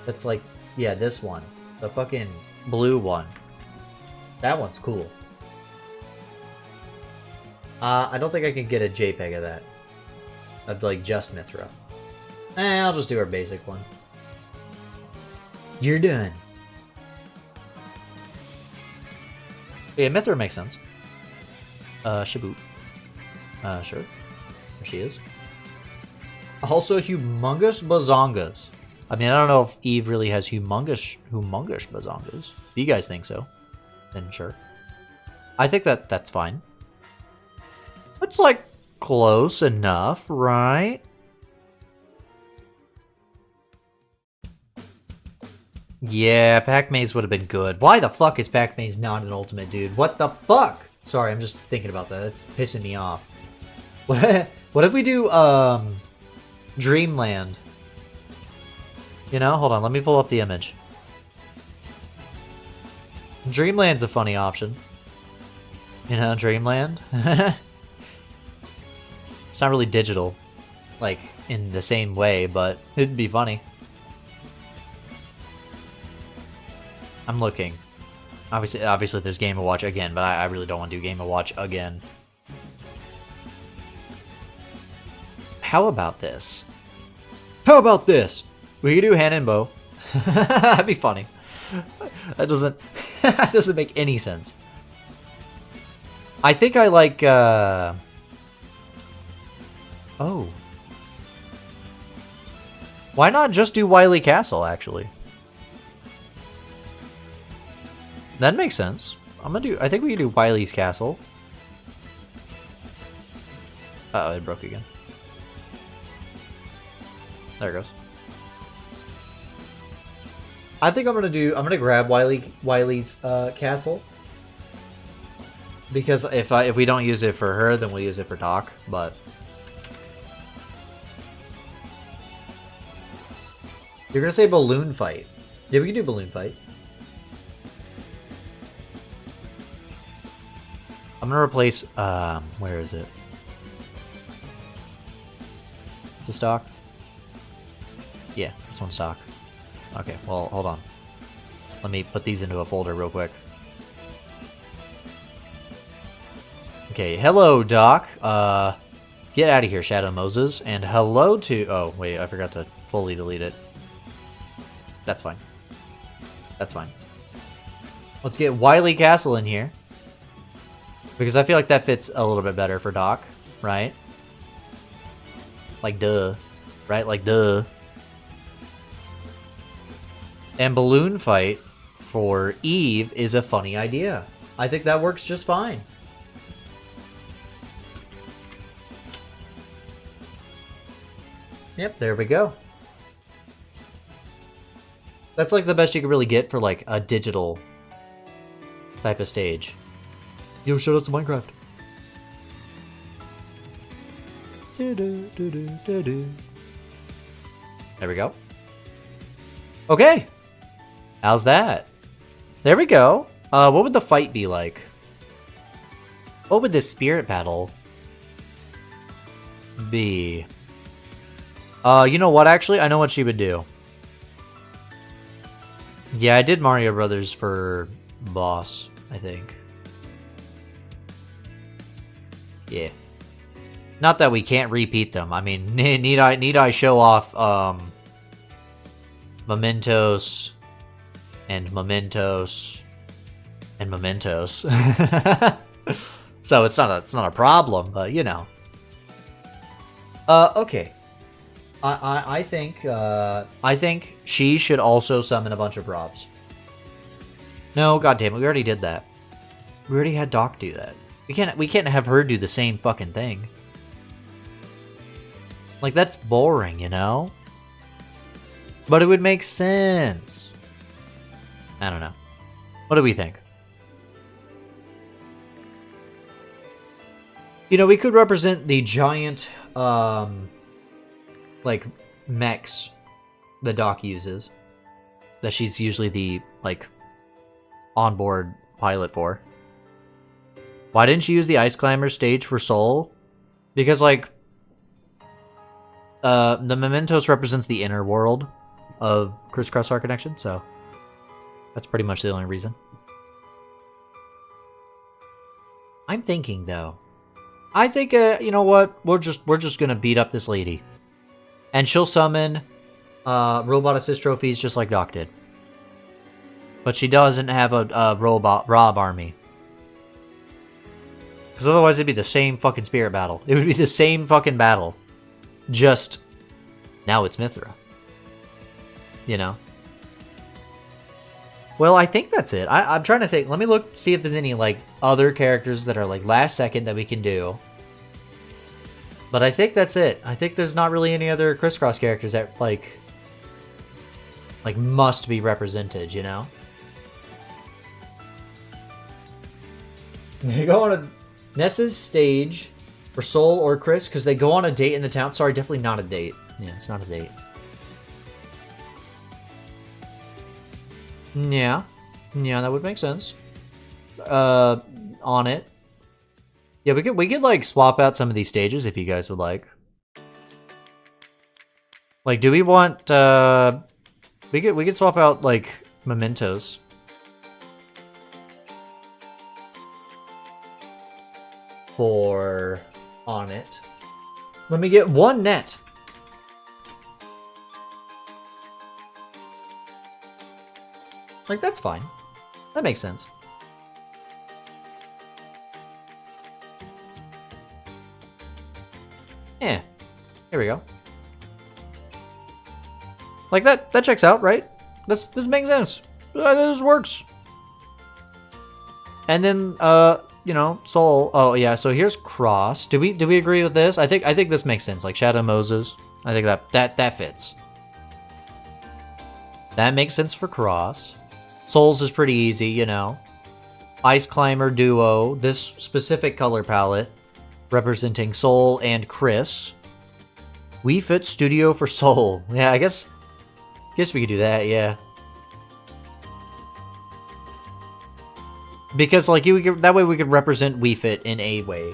That's like... Yeah, this one. The fucking blue one. That one's cool. I don't think I can get a JPEG of that. Of, like, just Mithra. I'll just do our basic one. You're done. Yeah, Mithra makes sense. Shaboot. Sure. There she is. Also, humongous bazongas. I mean, I don't know if Eve really has humongous bazongas. If you guys think so, then sure. I think that's fine. It's like close enough, right? Yeah, Pac-Maze would have been good. Why the fuck is Pac-Maze not an ultimate, dude? What the fuck? Sorry, I'm just thinking about that. It's pissing me off. What if we do, Dreamland. You know, hold on, let me pull up the image. Dreamland's a funny option. You know, Dreamland. It's not really digital, like, in the same way, but it'd be funny. I'm looking. Obviously there's Game & Watch again, but I really don't want to do Game & Watch again. How about this? How about this? We could do hand and bow. That'd be funny. That doesn't that doesn't make any sense. I think I like oh. Why not just do Wily Castle, actually? That makes sense. I think we can do Wily's Castle. Uh-oh, it broke again. There it goes. I think I'm gonna grab Wily's castle. Because if we don't use it for her, then we'll use it for Doc, but you're gonna say balloon fight. Yeah, we can do balloon fight. I'm gonna replace where is it? The stock? Yeah, this one's stock. Okay, well, hold on. Let me put these into a folder real quick. Okay, hello, Doc. Get out of here, Shadow Moses. And hello to... Oh, wait, I forgot to fully delete it. That's fine. That's fine. Let's get Wily Castle in here. Because I feel like that fits a little bit better for Doc, right? Like, duh. Right? Like, duh. And balloon fight for Eve is a funny idea. I think that works just fine. Yep, there we go. That's like the best you could really get for like a digital type of stage. Yo, shout out to Minecraft. There we go. Okay. How's that? There we go. What would the fight be like? What would this spirit battle be? You know what, actually? I know what she would do. Yeah, I did Mario Brothers for boss, I think. Yeah. Not that we can't repeat them. I mean, need I show off, Mementos, and Mementos, and Mementos. So it's not a problem, but you know. Okay. I think she should also summon a bunch of probs. No, goddamn it, we already did that. We already had Doc do that. We can't have her do the same fucking thing. Like, that's boring, you know? But it would make sense. I don't know. What do we think? You know, we could represent the giant, like, mechs that Doc uses. That she's usually the, like, onboard pilot for. Why didn't you use the Ice Climber stage for Soul? Because, like, the Mementos represents the inner world of CRISS CROSS HEART CONNECTION, so that's pretty much the only reason. I'm thinking, though. I think, you know what? We're just gonna beat up this lady. And she'll summon Robot Assist trophies just like Doc did. But she doesn't have a Robot Rob army. Because otherwise it'd be the same fucking spirit battle. It would be the same fucking battle. Just, now it's Mithra. You know? Well, I think that's it. I'm trying to think. Let me look, see if there's any, like, other characters that are, like, last second that we can do. But I think that's it. I think there's not really any other CRISS CROSS characters that, like, must be represented, you know? You go on a Nessa's stage For Soul or Chris, because they go on a date in the town. Sorry, definitely not a date. Yeah, it's not a date. Yeah. Yeah, that would make sense. On it. Yeah, we could like swap out some of these stages if you guys would like. Like, do we want we could swap out like mementos. For on it. Let me get one net. Like, that's fine. That makes sense. Yeah. Here we go. Like, that checks out, right? This makes sense. This works. And then, you know, Soul. Oh yeah, so here's Cross. Do we agree with this? I think this makes sense. Like Shadow Moses. I think that fits. That makes sense for Cross. Souls is pretty easy, you know. Ice Climber Duo. This specific color palette representing Soul and Chris. We Fit Studio for Soul. Yeah, I guess we could do that. Yeah. Because, like, that way we could represent Wii Fit in a way.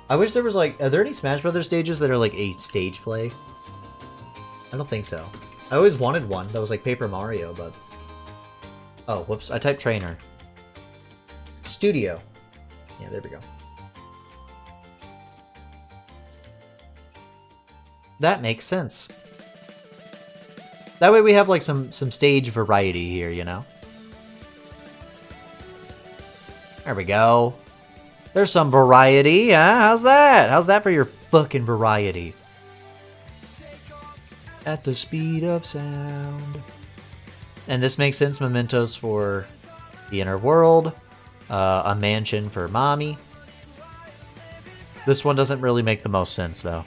I wish there was, like... Are there any Smash Brothers stages that are, like, a stage play? I don't think so. I always wanted one that was, like, Paper Mario, but... Oh, whoops. I typed trainer. Studio. Yeah, there we go. That makes sense. That way we have, like, some stage variety here, you know? There we go. There's some variety, huh? How's that? How's that for your fucking variety? At the speed of sound. And this makes sense. Mementos for the inner world. A mansion for mommy. This one doesn't really make the most sense, though.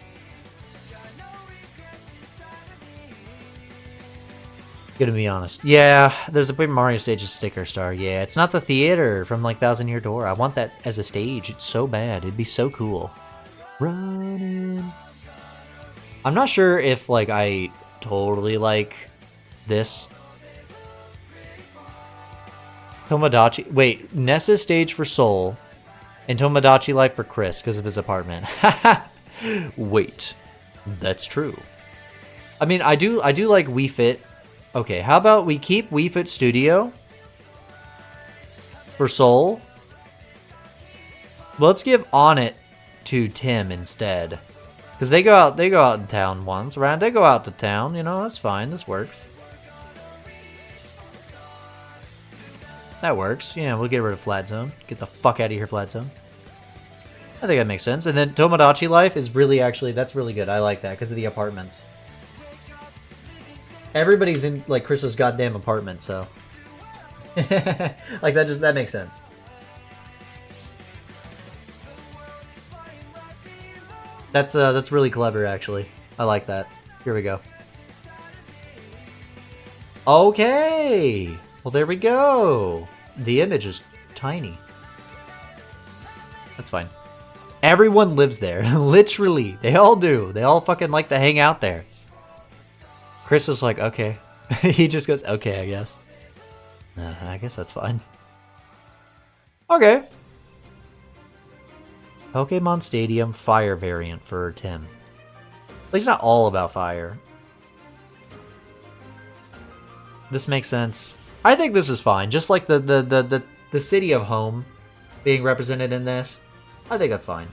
Gonna be honest. Yeah, there's a Paper Mario stage's sticker star. Yeah, it's not the theater from like Thousand Year Door. I want that as a stage. It's so bad. It'd be so cool. Running. I'm not sure if like I totally like this. Tomodachi. Wait, Nessa's stage for Soul, and Tomodachi Life for Chris because of his apartment. Wait, that's true. I mean, I do like Wii Fit. Okay, how about we keep Wii Fit Studio for Soul? Well, let's give On It to Tim instead, because they go out in town once, right? They go out to town, you know. That's fine. This works. That works. Yeah, we'll get rid of Flat Zone. Get the fuck out of here, Flat Zone. I think that makes sense. And then Tomodachi Life is really that's really good. I like that because of the apartments. Everybody's in like Chris's goddamn apartment, so like that makes sense. That's really clever, actually. I like that. Here we go. Okay. Well, there we go. The image is tiny. That's fine. Everyone lives there. Literally, they all do. They all fucking like to hang out there. Chris is like, okay. He just goes, okay, I guess. I guess that's fine. Okay. Pokemon Stadium Fire variant for Tim. But he's not all about fire. This makes sense. I think this is fine. Just like the city of home being represented in this. I think that's fine.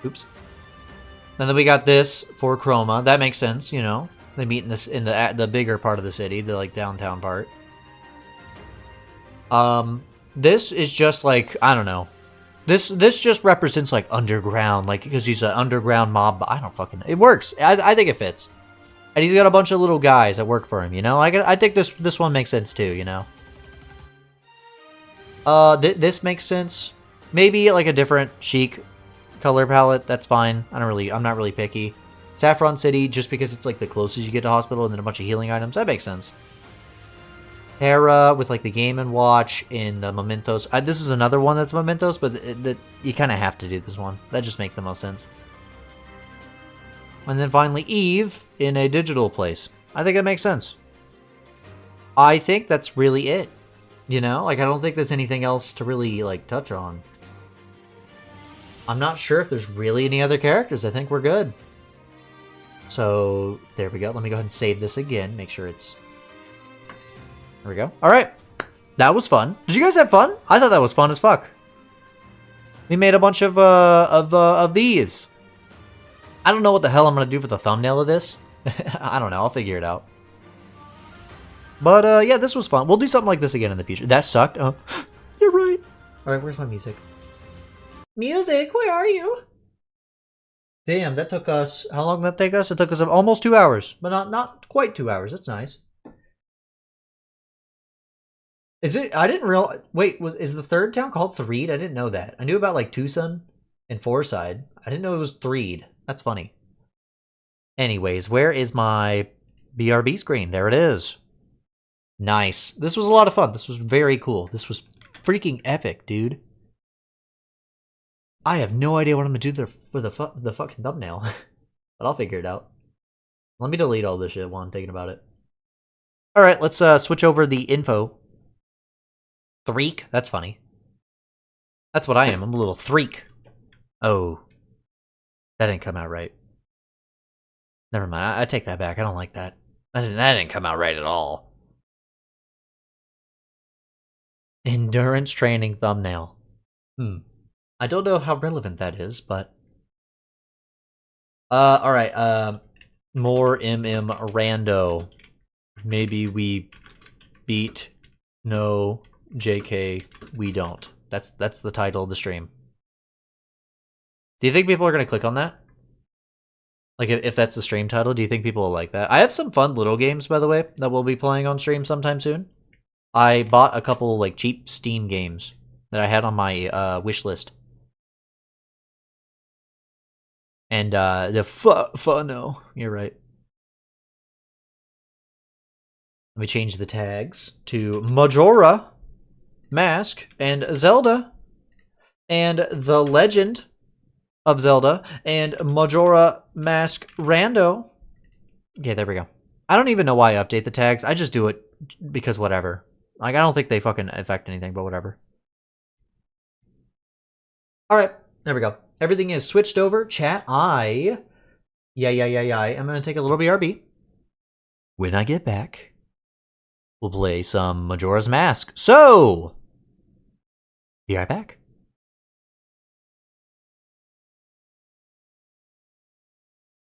Oops. And then we got this for Chroma. That makes sense, you know. They meet in this in the bigger part of the city, the like downtown part. This is just like, I don't know. This just represents like underground, like because he's an underground mob. I don't fucking. It works. I think it fits. And he's got a bunch of little guys that work for him, you know. I think this one makes sense too, you know. This makes sense. Maybe like a different chic color palette, that's fine. I'm not really picky. Saffron City, just because it's like the closest you get to hospital and then a bunch of healing items, that makes sense. Hera with like the Game & Watch in the Mementos. This is another one that's Mementos, but you kind of have to do this one. That just makes the most sense. And then finally Eve in a digital place. I think that makes sense. I think that's really it. You know, like I don't think there's anything else to really like touch on. I'm not sure if there's really any other characters. I think we're good. So there we go. Let me go ahead and save this again. Make sure it's... There we go. All right. That was fun. Did you guys have fun? I thought that was fun as fuck. We made a bunch of these. I don't know what the hell I'm going to do for the thumbnail of this. I don't know. I'll figure it out. But yeah, this was fun. We'll do something like this again in the future. That sucked. Oh, you're right. All right, where's my music? Music, where are you? Damn, that took us... How long did that take us? It took us almost 2 hours. But not quite 2 hours. That's nice. Is it... I didn't realize... Wait, is the third town called Threed? I didn't know that. I knew about, like, Tucson and Forside. I didn't know it was Threed. That's funny. Anyways, where is my BRB screen? There it is. Nice. This was a lot of fun. This was very cool. This was freaking epic, dude. I have no idea what I'm going to do there for the fucking thumbnail. But I'll figure it out. Let me delete all this shit while I'm thinking about it. Alright, let's switch over the info. Threek? That's funny. That's what I am. I'm a little threek. Oh. That didn't come out right. Never mind. I take that back. I don't like that. That didn't come out right at all. Endurance training thumbnail. I don't know how relevant that is, but... alright, more MM rando. Maybe we beat... No, JK, we don't. That's the title of the stream. Do you think people are going to click on that? Like, if that's the stream title, do you think people will like that? I have some fun little games, by the way, that we'll be playing on stream sometime soon. I bought a couple, like, cheap Steam games that I had on my wish list. And no, you're right. Let me change the tags to Majora Mask and Zelda and The Legend of Zelda and Majora Mask Rando. Okay, there we go. I don't even know why I update the tags. I just do it because whatever. Like, I don't think they fucking affect anything, but whatever. Alright, there we go. Everything is switched over. Chat, I'm gonna take a little BRB. When I get back, we'll play some Majora's Mask. So, be right back.